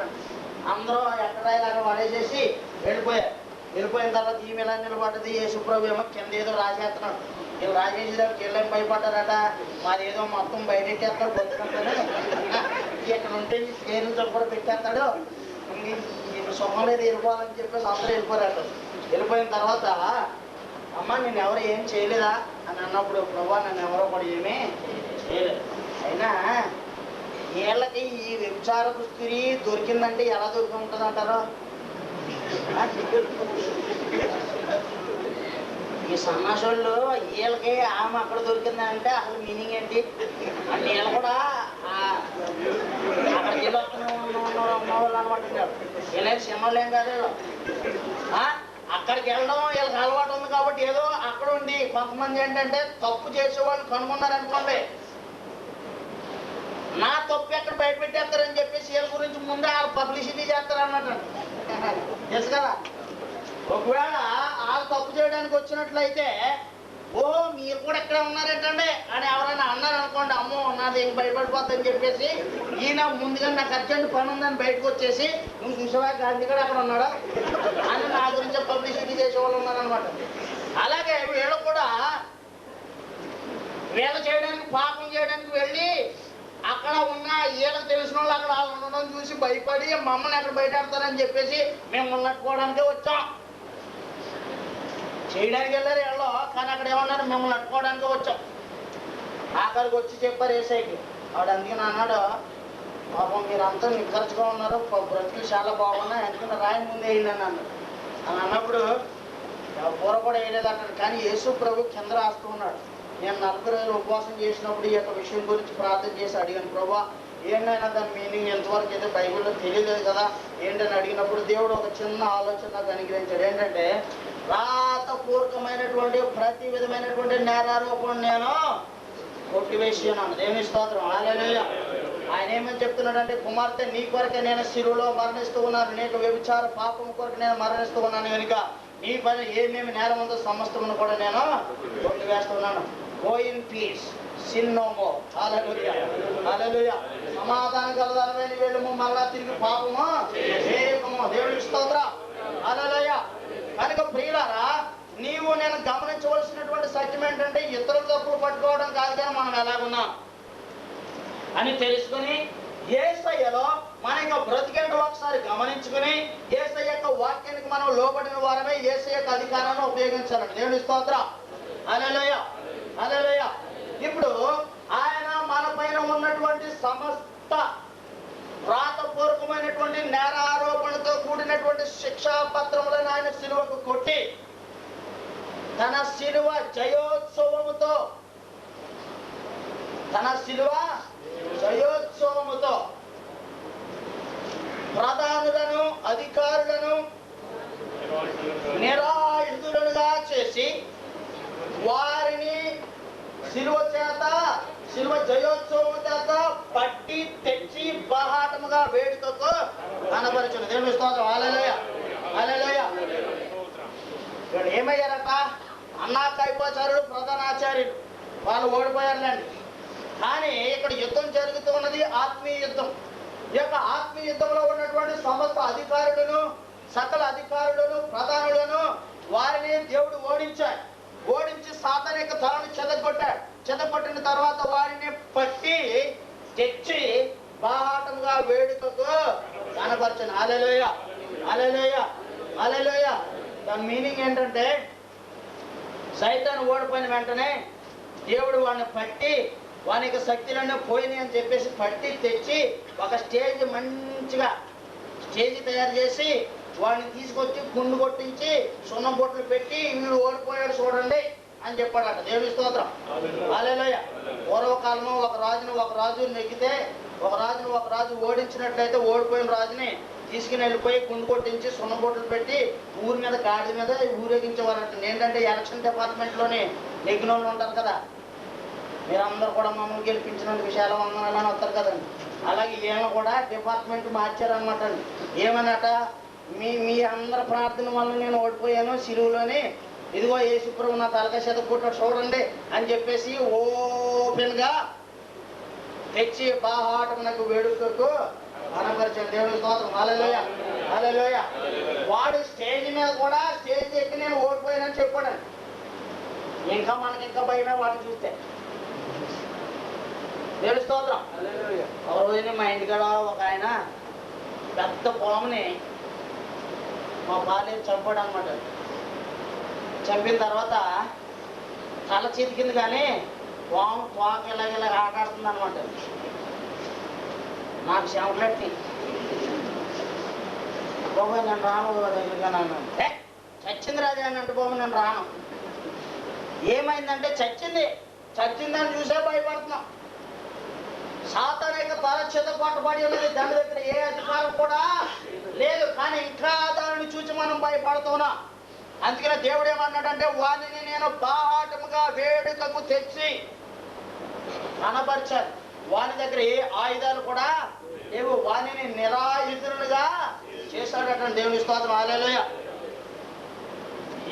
అందరూ ఎక్కడ రాయిలాగా పడేసేసి వెళ్ళిపోయిన తర్వాత ఈమె ఎలా నిలబడ్డది, యేసుప్రభు ఏమో కింద ఏదో రాసేస్తున్నాడు. వీళ్ళు రాసేసేదానికి వీళ్ళేం భయపడ్డారట, మాది ఏదో మొత్తం బయటెట్టేస్తాడు బతుకుంటాడు, ఇక్కడ ఉంటే గేర్లతో కూడా పెట్టేస్తాడు, సుఖం లేదు వెళ్ళిపోవాలని చెప్పేసి అందరూ వెళ్ళిపోయారట. వెళ్ళిపోయిన తర్వాత అమ్మ నేను ఎవరు ఏం చేయలేదా అని అన్నప్పుడు ప్రభా నన్ను ఎవరో కూడా ఏమీ చేయలేదు. అయినా వీళ్ళకి ఈ వ్యభిచారపు స్త్రీ దొరికిందంటే ఎలా దొరికి ఉంటుంది అంటారు? ఈ సన్నాసులు వీళ్ళకి ఆమె అక్కడ దొరికిందంటే అసలు మీనింగ్ ఏంటి అంటే వీళ్ళు కూడా అక్కడికి వెళ్ళి ఉన్నవాళ్ళు అనమాట. వీళ్ళే సినిమాలు ఏం కాదు. అక్కడికి వెళ్ళడం వీళ్ళకి అలవాటు ఉంది కాబట్టి ఏదో అక్కడ ఉండి కొంతమంది ఏంటంటే తప్పు చేసేవాళ్ళు కనుగొన్నారనుకోండి, నా తప్పు ఎక్కడ బయట పెట్టేస్తారని చెప్పేసి వీళ్ళ గురించి ముందే వాళ్ళు పబ్లిసిటీ చేస్తారన్నమాట. తెలుసు కదా. ఒకవేళ వాళ్ళు తప్పు చేయడానికి వచ్చినట్లయితే ఓహో మీరు కూడా ఎక్కడ ఉన్నారేంటండి అని ఎవరైనా అన్నారు అనుకోండి, అమ్మో నాది ఏం భయపడిపోతుందని చెప్పేసి ఈయన ముందుగా నాకు అర్జెంట్ పని ఉందని బయటకు వచ్చేసి నువ్వు చూసావా గాంధీ కూడా అక్కడ ఉన్నాడా అని నా గురించి పబ్లిసిటీ చేసేవాళ్ళు ఉన్నారనమాట. అలాగే వీళ్ళు కూడా వీళ్ళు చేయడానికి పాపం చేయడానికి వెళ్ళి అక్కడ ఉన్న వీళ్ళకి తెలిసిన వాళ్ళు అక్కడ ఉండడం చూసి భయపడి మమ్మల్ని ఎక్కడ బయటడతారని చెప్పేసి మేము ఉన్నట్టుకోవడానికే వచ్చాం. చేయడానికి వెళ్ళారు వీళ్ళు, కానీ అక్కడ ఏమన్నారు మిమ్మల్ని అట్టుకోవడానికి వచ్చాం. ఆఖరికి వచ్చి చెప్పారు ఏసైకి. ఆవిడ అందుకని అన్నాడు, పాపం మీరంతా నిక్కర్చుగా ఉన్నారు, బ్రతుకులు చాలా బాగున్నాయి, అందుకని రాయి ముందే వేయండి అని అన్నాడు. అని అన్నప్పుడు కూర కూడా వేయలేదంటాడు. కానీ యేసు ప్రభు కింద రాస్తూ ఉన్నాడు. నేను 40 రోజులు ఉపవాసం చేసినప్పుడు ఈ యొక్క విషయం గురించి ప్రార్థన చేసి అడిగాను, ప్రభా ఏంటైనా దాని మీనింగ్ ఎంతవరకు అయితే బైబిల్లో తెలియలేదు కదా ఏంటని అడిగినప్పుడు దేవుడు ఒక చిన్న ఆలోచన నాకు అనుగ్రహించాడు. ఏంటంటే రాతపూర్వకమైనటువంటి ప్రతి విధమైనటువంటి నేరారోపణ నేను కొట్టివేసి ఉన్నాను. దేవుని స్తోత్రం. హల్లెలూయా. ఆయన ఏమని చెప్తున్నాడంటే, కుమార్తె నీ కొరకే నేను శిలువలో మరణిస్తూ ఉన్నాను, నీకు వ్యభిచార పాపం కొరకు నేను మరణిస్తూ ఉన్నాను కనుక నీ పైన ఏమేమి నేరం ఉందో సమస్తమును కూడా నేను కొట్టివేస్తున్నాను. Go in peace, sin no more. హల్లెలూయా. హల్లెలూయా. సమాధానం కలదానమైన వెళ్ళము, మళ్ళా తిరిగి పాపము చేయకము. దేవుని స్తోత్రం. హల్లెలూయా. కనుక ప్రియులారా, నీవు నేను గమనించవలసినటువంటి సత్యం ఏంటంటే, ఇతరుల తప్పులు పట్టుకోవడం కాదు కానీ మనం ఎలాగున్నాం అని తెలుసుకుని యేసయ్యలో మన యొక్క బ్రతికేంటో ఒకసారి గమనించుకుని యేసయ్య యొక్క వాక్యానికి మనం లోబడిన వారమే యేసయ్య యొక్క అధికారాన్ని ఉపయోగించాలండి. దేవుని స్తోత్రం. హల్లెలూయా. హల్లెలూయా. ఇప్పుడు ఆయన మన పైన ఉన్నటువంటి సమస్త వ్రాతపూర్వకమైనటువంటి నేర ఆరోపణతో కూడినటువంటి శిక్షా పత్రములను ఆయన సిలువకు కొట్టి తన సిలువ జయోత్సవముతో ప్రధానులను అధికారులను నిరాయుధులుగా చేసి వారిని శిలువ జయోత్సవం చేత పట్టి తెచ్చి బహాటముగా వేడుకకు కనబరచును. దేవుని స్తోత్రం. హల్లెలూయా. హల్లెలూయా. ఇక్కడ ఏమయ్యారట? అన్నా కైపాచార్యుడు ప్రధానాచార్యుడు వాళ్ళు ఓడిపోయారులేండి. కానీ ఇక్కడ యుద్ధం జరుగుతూ ఉన్నది ఆత్మీయ యుద్ధం. ఈ యొక్క ఆత్మీయ యుద్ధంలో ఉన్నటువంటి సమస్త అధికారులను, సకల అధికారులను, ప్రధానులను వారిని దేవుడు ఓడించి సాతాను యొక్క తలను చెదగొట్టిన తర్వాత వారిని పట్టి తెచ్చి బాహాటంగా వేడుకకు కనపరచను. హల్లెలూయా. హల్లెలూయా. హల్లెలూయా. దాని మీనింగ్ ఏంటంటే, సైతాను ఓడిపోయిన వెంటనే దేవుడు వాడిని పట్టి వాని యొక్క శక్తులన్నీ పోయినాయి అని చెప్పేసి పట్టి తెచ్చి ఒక మంచిగా స్టేజ్ తయారు చేసి వాడిని తీసుకొచ్చి గుండు కొట్టించి సున్నం బొట్లు పెట్టి వీడు ఓడిపోయాడు చూడండి అని చెప్పాడట. దేవుని స్తోత్రం. హల్లెలూయా. పూర్వకాలంలో ఒక రాజు నెగ్గితే ఒక రాజు ఓడించినట్లయితే ఓడిపోయిన రాజుని తీసుకుని వెళ్ళిపోయి గుండు కొట్టించి సున్నం బొట్లు పెట్టి ఊరి మీద గాడి మీద ఊరేగించేవారట. ఏంటంటే ఎలక్షన్ డిపార్ట్మెంట్లోనే నెగ్గిన వాళ్ళు ఉంటారు కదా, మీరందరూ కూడా మమ్మల్ని గెలిపించినందుకు విషయాలు వందనాలని వస్తారు కదండి. అలాగే ఈయన కూడా డిపార్ట్మెంట్ మార్చారనమాట అండి. ఏమన్నట, మీ అందరి ప్రార్థన వల్ల నేను ఓడిపోయాను సిలువలోని, ఇదిగో యేసుప్రభు నా తలకాయ చేత కొట్టాడు చూడండి అని చెప్పేసి ఓపెన్గా తెచ్చి బాహాటమునకు వేడుకకు కనపరిచాడు. దేవుని స్తోత్రం. హల్లెలూయా. హల్లెలూయా. వాడు స్టేజ్ మీద కూడా స్టేజ్ ఎక్కి నేను ఓడిపోయానని చెప్పాడండి. ఇంకా మనకి ఇంకా భయమే వాడిని చూస్తే. దేవుని స్తోత్రం. ఒక రోజుని మా ఇంటికాడ ఒక ఆయన పెద్ద పాముని మా బాల్యం చంపాడు అనమాట. చంపిన తర్వాత తల చితికింది కానీ పాము తోక ఇలాగ ఆటాడుతుంది అనమాట. నాకు చెమటలెట్టి బాబు నేను రాను దగ్గరగా చచ్చింది రాజా అని అంటే బాబు నేను రాను. ఏమైందంటే చచ్చిందని చూసే భయపడుతున్నాం. సాతాను యొక్క తల చేత కొట్టబడి ఉన్నది. దాని దగ్గర ఏ అధికారం కూడా లేదు, కానీ ఇంకా దానిని చూసి మనం భయపడుతున్నాం. అందుకనే దేవుడు ఏమన్నాడంటే, వారిని నేను బాహాటముగా వేడుకకు తెచ్చి కనపరిచాను. వాని దగ్గర ఏ ఆయుధాలు కూడా లేవు, వారిని నిరాయుధులుగా చేశాడట. దేవుని స్తోత్రం. హల్లెలూయా.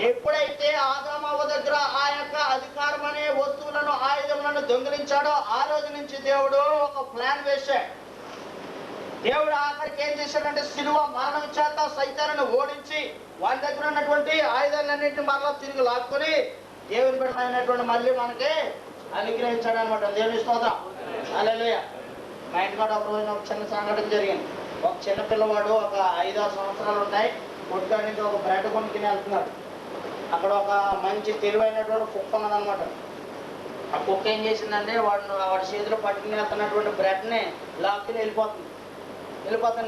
ఎప్పుడైతే ఆదామవ్వ దగ్గర ఆ యొక్క అధికారం అనే వస్తువులను ఆయుధములను దొంగిలించాడో ఆ రోజు నుంచి దేవుడు ఒక ప్లాన్ వేశాడు. దేవుడు ఆఖరికి ఏం చేశాడంటే, సిలువ మరణం చేత సైతాన్ని ఓడించి వారి దగ్గర ఉన్నటువంటి ఆయుధాలన్నింటినీ మరలా తిరిగి లాక్కొని దేవుని బిడ్డమైనటువంటి మళ్ళీ మనకి అనుగ్రహించాడు అనమాట. దేవుని స్తోత్రం. హల్లెలూయా. మా ఇంటికాడ ఒక రోజున ఒక చిన్న సంఘటన జరిగింది. ఒక చిన్న పిల్లవాడు ఒక 5-6 సంవత్సరాలు ఉంటాయి, కొట్టుకాడి నుంచి ఒక బ్రెడ్ కొనుక్కుని వెళ్తున్నాడు. అక్కడ ఒక మంచి తెలివైనటువంటి కుక్క ఉన్నదనమాట. ఆ కుక్క ఏం చేసిందంటే వాడి చేతిలో పట్టుకుని వెళ్తున్నటువంటి బ్రెడ్ని లాక్కుని వెళ్ళిపోతుంది.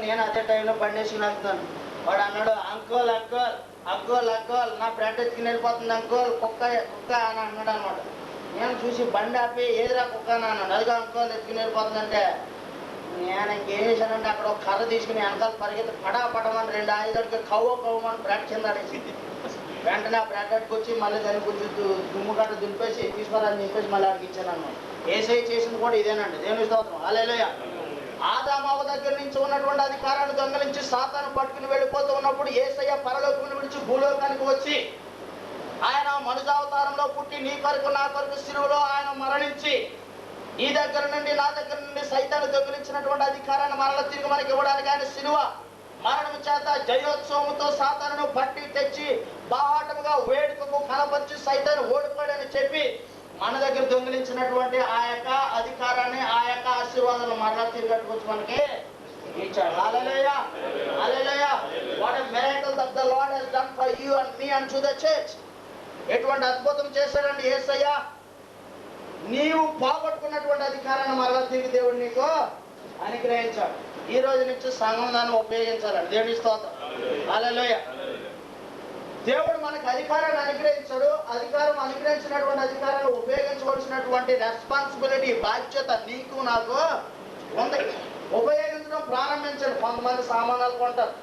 నేను అదే టైంలో బండి వేసుకుని వెళ్తున్నాను. వాడు అన్నాడు, అంకుల్ అంకుల్ అంకుల్ అంకుల్ నా బ్రెడ్ ఎత్తుకుని వెళ్ళిపోతుంది అంకుల్, కుక్క కుక్క అని అన్నాడు అనమాట. నేను చూసి బండి ఆపి ఏదిరా కుక్క అని అన్నాడు. అదిగా అంకుల్ ఎత్తుకుని వెళ్ళిపోతుందంటే నేను ఇంకేం చేశానంటే అక్కడ ఒక కర్ర తీసుకుని వెనకాల పరిగెత్తి పడమని 2 ఆయుధాలకి కవ్వమని బ్రెడ్ కింద అడేసి వెంటనే ఆ బ్రెడ్ అట్టుకొచ్చి మళ్ళీ దాన్ని కొంచెం దుమ్ము గట్ట దులిపేసి తీసుకురాని చెప్పేసి మళ్ళీ అడిగి ఇచ్చాను అనమాట. ఏసై చేసింది కూడా ఇదేనండి. దేవుని స్తోత్రం. హల్లెలూయా. ఆదాము దగ్గర నుంచి ఉన్నటువంటి అధికారాన్ని దొంగలించి సాతాను పట్టుకుని వెళ్ళిపోతూ ఉన్నప్పుడు యేసయ్య పరలోకమును విడిచి భూలోకానికి వచ్చి ఆయన మనుషావతారంలో పుట్టి నీ కొరకు నా కొరకు సిలువలో ఆయన మరణించి ఈ దగ్గర నుండి నా దగ్గర నుండి సైతాన్ని దొంగిలించినటువంటి అధికారాన్ని మరల తిరిగి మనకి ఇవ్వడానికి ఆయన సిలువ మరణం చేత జయోత్సవంతో సాతానును పట్టి తెచ్చి బాహాటముగా వేడుకకు కనపరిచి సైతాన్ని ఓడిపోయాడని చెప్పి మన దగ్గర దొంగిలించినటువంటి ఆ యొక్క అధికారాన్ని ఆ యొక్క ఆశీర్వాదాలను మరలా తిరిగట్టుకొచ్చి మనకి ఇచ్చాడు. హల్లెలూయా. హల్లెలూయా. What a miracle that the Lord has done for you and me and to the church. ఎటువంటి అద్భుతం చేశాడండి యేసయ్య. నీవు పోగొట్టుకున్నటువంటి అధికారాన్ని మరలా తిరిగి దేవుడు నీకు అనుగ్రహించాడు. ఈ రోజు నుంచి సంఘం దాన్ని ఉపయోగించాలండి. దేవుని స్తోత్రం. హల్లెలూయా. దేవుడు మనకు అధికారాన్ని అనుగ్రహించాడు. అధికారం అనుగ్రహించినటువంటి అధికారాన్ని ఉపయోగించవలసినటువంటి రెస్పాన్సిబిలిటీ బాధ్యత నీకు నాకు ఉంది. ఉపయోగించడం ప్రారంభించాడు. కొంతమంది సామానాలు కొంటారు,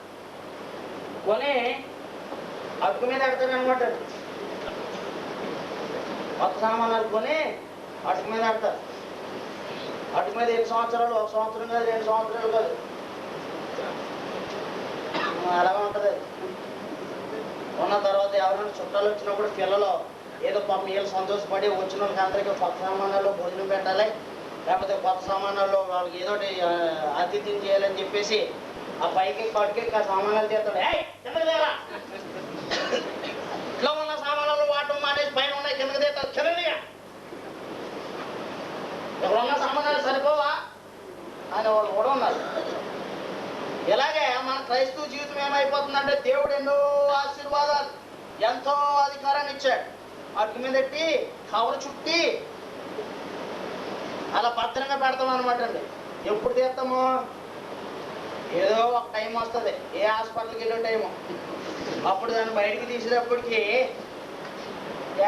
కొని అడుగు మీద పెడతారు అనమాట. కొత్త సామానాలు కొని అటుకు మీద పెడతారు. అటుకు మీద 7 సంవత్సరాలు, 1 సంవత్సరం కాదు, 2 సంవత్సరాలు కాదు, అలాగే ఉంటుంది. ఉన్న తర్వాత ఎవరైనా చుట్టాలు వచ్చినప్పుడు పిల్లలు ఏదో పాపం వీళ్ళు సంతోషపడి వచ్చిన వాళ్ళకి అందరికీ కొత్త సామానాల్లో భోజనం పెట్టాలి, లేకపోతే కొత్త సామానాల్లో వాళ్ళకి ఏదో అతిథిని చేయాలని చెప్పేసి ఆ పైకి కట్టుకి ఆ సామానాలు తీస్తాడు. ఇట్లా ఉన్న సామానాలు వాటం మానేసి పైన ఉన్నాయి కిందకి తీస్తాడు. కిందగా ఎవరున్న సామానాలు సరిపోవా అని వాళ్ళు కూడా ఉన్నారు. ఇలాగే మన క్రైస్తవ జీవితం ఏమైపోతుందంటే దేవుడు ఎన్నో ఆశీర్వాదాలు ఎంతో అధికారాన్ని ఇచ్చాడు. అటు మీద పెట్టి కవర్ చుట్టి అలా భద్రంగా పెడతాం అనమాట అండి. ఎప్పుడు తీస్తాము? ఏదో ఒక టైం వస్తుంది, ఏ హాస్పిటల్కి వెళ్ళే టైము. అప్పుడు దాన్ని బయటికి తీసేటప్పటికి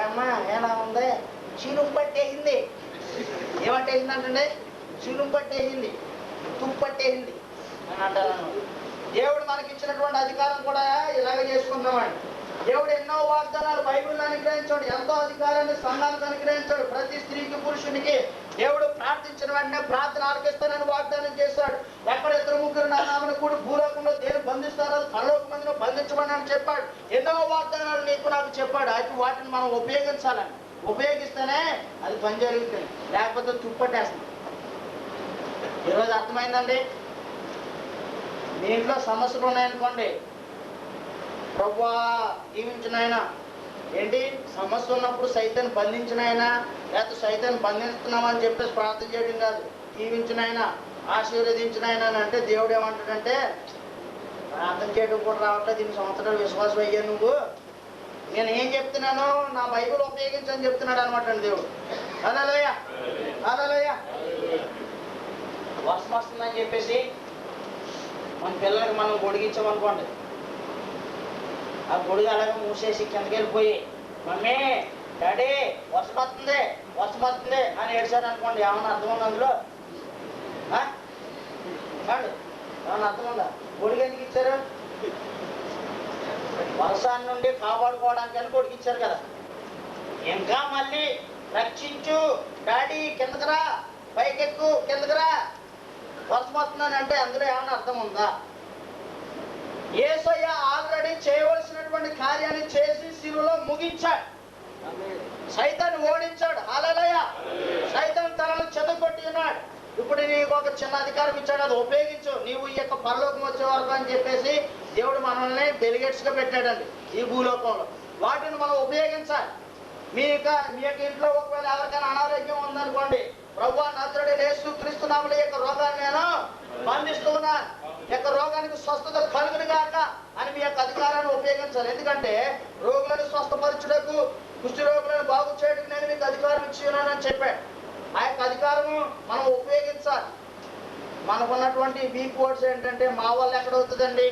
ఏమ్మా ఎలా ఉంది, చీనుం పట్టేసింది. ఏమంటేసిందంటే చీనుం పట్టేసింది, తుప్పు పట్టేసింది అని అంటారు. దేవుడు మనకి ఇచ్చినటువంటి అధికారం కూడా ఇలాగే చేసుకుంటామండి. దేవుడు ఎన్నో వాగ్దానాలు బైబిల్ని అనుగ్రహించాడు. ఎంతో అధికారాన్ని సంఘానికి అనుగ్రహించాడు. ప్రతి స్త్రీకి పురుషునికి దేవుడు ప్రార్థించిన వెంటనే ప్రార్థన ఆలకిస్తానని వాగ్దానం చేశాడు. ఎక్కడ 2-3 నా నామమున కూడి భూలోకంలో దేని బంధిస్తారో పరలోకమందును బంధించమని అని చెప్పాడు. ఎన్నో వాగ్దానాలు నీకు నాకు చెప్పాడు. అయితే వాటిని మనం ఉపయోగించాలని, ఉపయోగిస్తేనే అది పని జరుగుతుంది, లేకపోతే తుప్పట్టేస్తుంది. ఈరోజు అర్థమైందండి. మీ ఇంట్లో సమస్యలు ఉన్నాయనుకోండి, ప్రభువా దీవించిన ఆయన, ఏంటి సమస్య ఉన్నప్పుడు సైతాన్ని బంధించిన ఆయన, లేకపోతే సైతాన్ని బంధిస్తున్నామని చెప్పేసి ప్రార్థన చేయడం కాదు. దీవించిన ఆయన, ఆశీర్వదించిన ఆయన అని అంటే దేవుడు ఏమంటాడంటే, ప్రార్థన చేయడం కూడా రావట్లేదు, 2 సంవత్సరాలు విశ్వాసం అయ్యా నువ్వు, నేను ఏం చెప్తున్నాను నా బైబిల్ ఉపయోగించని చెప్తున్నాడు అనమాట అండి దేవుడు. హల్లెలూయా. హల్లెలూయా. వర్షం వస్తుందని చెప్పేసి మన పిల్లలకి మనం గొడిగించామనుకోండి, ఆ గొడుగు అలాగే మూసేసి కిందకి వెళ్ళిపోయి మమ్మీ డాడీ వర్షం వస్తుంది అని ఏడ్చారు అనుకోండి, ఏమన్నా అర్థం ఉంది అందులో? కాదు, ఏమన్నా అర్థం ఉందా? గొడుగు ఎందుకు ఇచ్చారు? వర్షాన్ని నుండి కాపాడుకోవడానికి అని గొడుగు ఇచ్చారు కదా. ఇంకా మళ్ళీ రక్షించు డాడీ, కిందకి రా, పైకెక్కు, కిందకి రా, వర్షం వస్తుందని అంటే అందులో ఏమన్నా అర్థం ఉందా? యేసయ్య ఆల్రెడీ చేయవలసినటువంటి కార్యాన్ని చేసి శిలువలో ముగించాడు. సైతాన్ని ఓడించాడు. హల్లెలూయా. సైతాన్ తనను చెదగొట్టి ఉన్నాడు. ఇప్పుడు నీకు ఒక చిన్న అధికారం ఇచ్చాడు, అది ఉపయోగించు, నీవు ఈ యొక్క పరలోకం వచ్చే వరకు అని చెప్పేసి దేవుడు మనల్ని డెలిగేట్స్ గా పెట్టాడండి ఈ భూలోకంలో. వాటిని మనం ఉపయోగించాలి. మీ యొక్క ఇంట్లో ఒకవేళ ఎవరికైనా అనారోగ్యం ఉందనుకోండి, ప్రభువా నజరేయుడైన యేసు క్రీస్తు నామములో ఈ యొక్క రోగాన్ని నేను బంధిస్తూ ఉన్నాను, ఈ యొక్క రోగానికి స్వస్థత కలుగును గాక అని మీ యొక్క అధికారాన్ని ఉపయోగించాలి. ఎందుకంటే రోగులను స్వస్థపరచుటకు, కుష్టి రోగులను బాగు చేయడానికి నేను మీకు అధికారం ఇచ్చి ఉన్నానని చెప్పాడు. ఆ యొక్క అధికారము మనం ఉపయోగించాలి. మనకున్నటువంటి వీక్ వర్డ్స్ ఏంటంటే, మా వల్ల ఎక్కడ అవుతుందండి,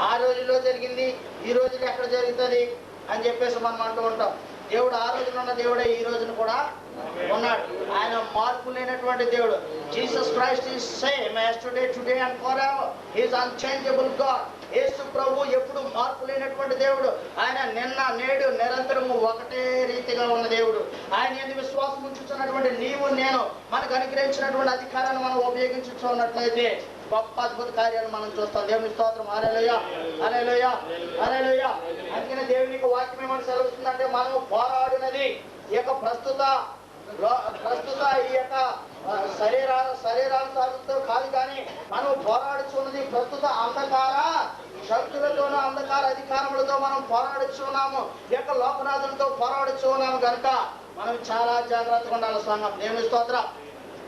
ఆ రోజుల్లో జరిగింది ఈ రోజులో ఎక్కడ జరుగుతుంది అని చెప్పేసి మనం అంటూ ఉంటాం. దేవుడు ఆ రోజున ఉన్న దేవుడే ఈ రోజున కూడా ఉన్నాడు. ఆయన మార్పు లేనటువంటి దేవుడు. Jesus Christ is same as today and forever. He is unchangeable God. యేసు ప్రభు ఎప్పుడు మార్పు లేనటువంటి దేవుడు. ఆయన నిన్న నేడు నిరంతరము ఒకటే రీతిగా ఉన్న దేవుడు. ఆయన ఎందుకు విశ్వాసం ఉంచుతున్నటువంటి నీవు నేను మనకు అనుగ్రహించినటువంటి అధికారాన్ని మనం ఉపయోగించుకున్నట్లయితే గొప్ప అద్భుత కార్యాలు మనం చూస్తాం. దేవుని స్తోత్రం. హల్లెలూయా, హల్లెలూయా, హల్లెలూయా. అందుకనే దేవునికి వాక్యం ఏమని సెలవుస్తుందంటే మనం పోరాడినది ఈ యొక్క ప్రస్తుత ఈ యొక్క శరీరానుసారంతో కాదు, కానీ మనం పోరాడుచున్నది ప్రస్తుత అంధకార శక్తులతోనూ అంధకార అధికారములతో మనం పోరాడుచున్నాము. ఈ యొక్క లోకనాథులతో పోరాడుచున్నాము కనుక మనం చాలా జాగ్రత్తగా ఉండాలి. సంఘం దేవుని స్తోత్రం.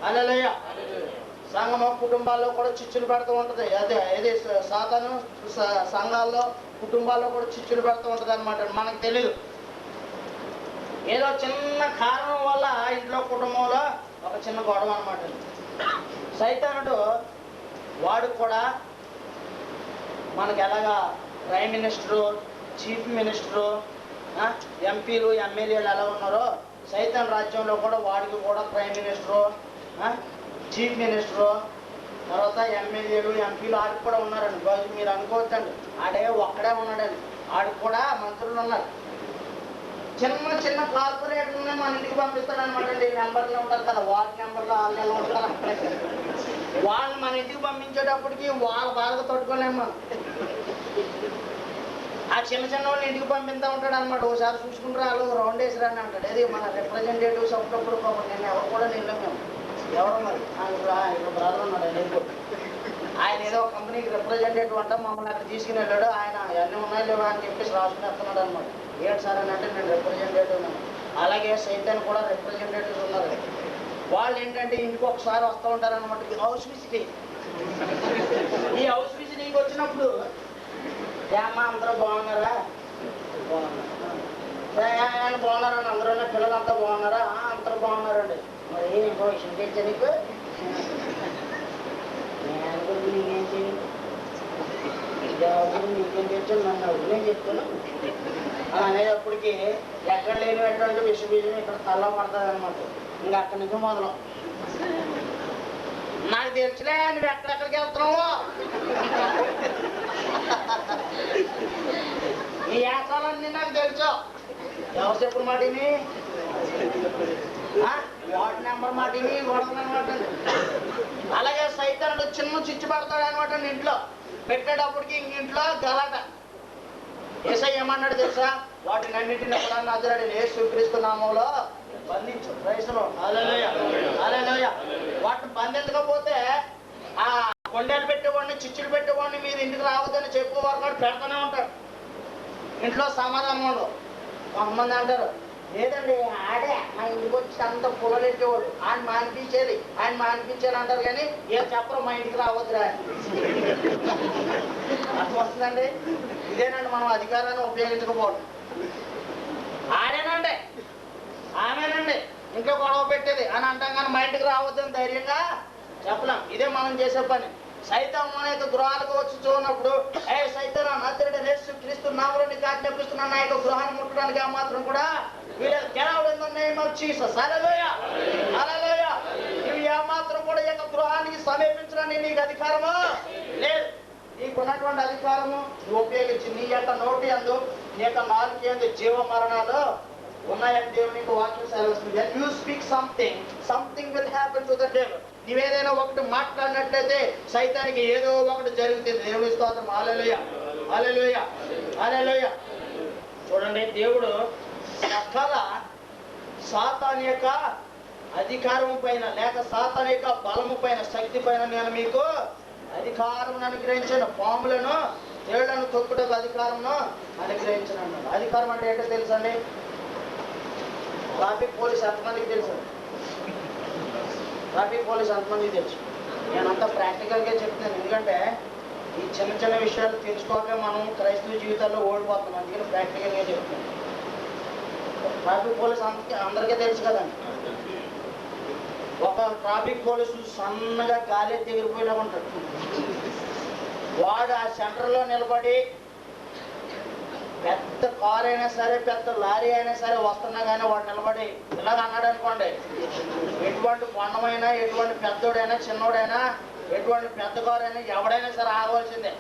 హల్లెలూయా. సంఘం కుటుంబాల్లో కూడా చిచ్చులు పెడుతూ ఉంటుంది. అదే సాతాను సంఘాల్లో కుటుంబాల్లో కూడా చిచ్చులు పెడుతూ ఉంటుంది అనమాట. మనకు తెలియదు. ఏదో చిన్న కారణం వల్ల ఇంట్లో కుటుంబంలో ఒక చిన్న గొడవ అనమాట. సైతానుడు వాడు కూడా మనకి ఎలాగా ప్రైమ్ మినిస్టరు, చీఫ్ మినిస్టరు, ఎంపీలు, ఎమ్మెల్యేలు ఎలా ఉన్నారో సైతాన్ రాజ్యంలో కూడా వాడికి కూడా ప్రైమ్ మినిస్టరు, చీఫ్ మినిస్టరు, తర్వాత ఎమ్మెల్యేలు, ఎంపీలు ఆడికి కూడా ఉన్నారండి. మీరు అనుకోవచ్చండి ఆడే ఒక్కడే ఉన్నాడండి. ఆడికి కూడా మంత్రులు ఉన్నారు. చిన్న చిన్న కార్పొరేట్లనే మన ఇంటికి పంపిస్తాడు అనమాట అండి. నెంబర్లు ఉంటారు కదా, వార్డు నెంబర్లు, వాళ్ళ నెలలు ఉంటారు. వాళ్ళు మన ఇంటికి పంపించేటప్పటికి వాళ్ళ బాధగా తట్టుకోలేము మనం. ఆ చిన్న చిన్న వాళ్ళని ఇంటికి పంపిస్తూ ఉంటాడు అనమాట. ఒకసారి చూసుకుంటారు, వాళ్ళు రౌండ్ వేసి రాని అంటాడు. అది మన రిప్రజెంటేటివ్స్ అప్పుడప్పుడు నేను ఎవరు కూడా నిల్లాం. మేము ఎవరో మరి ఇక్కడ బ్రదర్ ఉన్నాడు. ఆయన ఏదో కంపెనీకి రిప్రజెంటేటివ్ అంట. మమ్మల్ని అక్కడ తీసుకుని వెళ్ళాడు. ఆయన అన్నీ ఉన్నాయి లేవా అని చెప్పేసి రాసుకుని వస్తున్నాడు అనమాట. ఏంటి సార్ అని అంటే నేను రిప్రజెంటేటివ్ ఉన్నాను. అలాగే సైతాన్ కూడా రిప్రజెంటేటివ్స్ ఉన్నారు. వాళ్ళు ఏంటంటే ఇంటికి ఒకసారి వస్తూ ఉంటారు అనమాట. House visiting. ఈ హౌస్ విజిటింగ్కి వచ్చినప్పుడు ఏమ్మా అందరూ బాగున్నారా? బాగున్నారండి. అందరూ పిల్లలంతా బాగున్నారా? అందరూ బాగున్నారండి. మరి ఇంకో విషయం తెచ్చా నీకు, నీకేం చేయండి, నీకేం తెచ్చాను నన్ను అడుగు, నేను చెప్తాను అనేటప్పటికి ఎక్కడ లేనిటువంటి విషబీజం ఇక్కడ తల్ల పడుతుంది అనమాట. ఇంకా అక్కడి నుంచి మొదలు నాకు తెలుసులే నువ్వు ఎక్కడెక్కడికి వెళ్తున్నావు, నీ యాసాలన్నీ నాకు తెలుసు. ఎవరు చెప్పిన మాటిని, వార్డు నెంబర్ మాటిని కొడతానమాట. అలాగే సైతానుడు చిన్న చిచ్చు పడతాడు అనమాట. ఇంట్లో పెట్టేటప్పటికి ఇంట్లో గలాట. యేసయ్య ఏమన్నాడు తెలుసా? వాటిని అన్నింటినీ కూడా నజరేయుడైన యేసుక్రీస్తు నామములో బంధించు. ప్రైజ్లో హల్లెలూయా, హల్లెలూయా. వాటిని బంధించకపోతే ఆ కొండలు పెట్టేవాడిని, చిచ్చులు పెట్టేవాడిని మీరు ఇంటికి రావద్దని చెప్పేవారు కూడా పెడతానే ఉంటాడు. ఇంట్లో సమాధానం ఉండదు. కొంతమంది అంటారు లేదండి ఆడే మా ఇంటికి వచ్చి అంత పొలలెట్టేవాడు, ఆయన మానిపించేది, ఆయన మానిపించేది అంటారు. కానీ ఏ చెప్పరు మా ఇంటికి రావద్దురా అర్థం వస్తుందండి. ఇదేనండి మనం అధికారాన్ని ఉపయోగించకపోవడం. ఆడేనండి ఆమెనండి ఇంట్లో గొడవ పెట్టేది అని అంటాం, కానీ మా ఇంటికి రావద్దని ధైర్యంగా చెప్పలేం. ఇదే మనం చేసే పని. సైతం అనేక గృహాలకు వచ్చి చూడనప్పుడు ఏ సైతం నజరేయుడైన యేసుక్రీస్తు నామములో నీకు ఆజ్ఞాపిస్తున్నాను, నా యొక్క గృహాన్ని ముట్టడానికి ఆ మాత్రం కూడా వీళ్ళకి నువ్వు ఏ మాత్రం కూడా ఈ యొక్క గృహానికి సమీపించడానికి నీకు అధికారము లేదు. నీకున్నటువంటి అధికారము నువ్వు ఉపయోగించి నీ యొక్క నోటి అందు, నీ యొక్క నాలుగు అందు జీవ మరణాలు ఉన్నాయని దేవునికి వాక్యం సెలవుస్తుంది. When you speak something, something will happen to the devil. నీవేదైనా ఒకటి మాట్లాడినట్లయితే సైతానికి ఏదో ఒకటి జరుగుతుంది. దేవుని స్తోత్రం. హల్లెలూయా, హల్లెలూయా, హల్లెలూయా. చూడండి, దేవుడు సకల సాతాను యొక్క అధికారం పైన లేక సాతాను యొక్క బలము పైన, శక్తి పైన నేను మీకు అధికారం అనుగ్రహించాను. పాములను తేళ్లను తొక్కుటకు అధికారంను అనుగ్రహించాను. అధికారం అంటే ఏంటో తెలుసండి? ట్రాఫిక్ పోలీస్ ఎంతమందికి తెలుసు? ట్రాఫిక్ పోలీస్ ఎంతమందికి తెలుసు? నేనంతా ప్రాక్టికల్గా చెప్తున్నాను. ఎందుకంటే ఈ చిన్న చిన్న విషయాలు తెలుసుకోక మనం క్రైస్తవ జీవితాల్లో ఓడిపోతున్నాం. అందుకని ప్రాక్టికల్గా చెప్తున్నాను. ట్రాఫిక్ పోలీస్ అందరికీ తెలుసు కదండి. ఒక ట్రాఫిక్ పోలీసు సన్నగా గాలి ఎగిరిపోయినా ఉంటాడు. వాడు ఆ సెంటర్లో నిలబడి పెద్ద కారు అయినా సరే పెద్ద లారీ అయినా సరే వస్తున్నా కానీ వాడు నిలబడి ఇలాగ అన్నాడు అనుకోండి, ఎటువంటి కొండమైనా ఎటువంటి పెద్దోడైనా చిన్నోడైనా ఎటువంటి పెద్ద కారు అయినా ఎవడైనా సరే ఆగవలసిందే.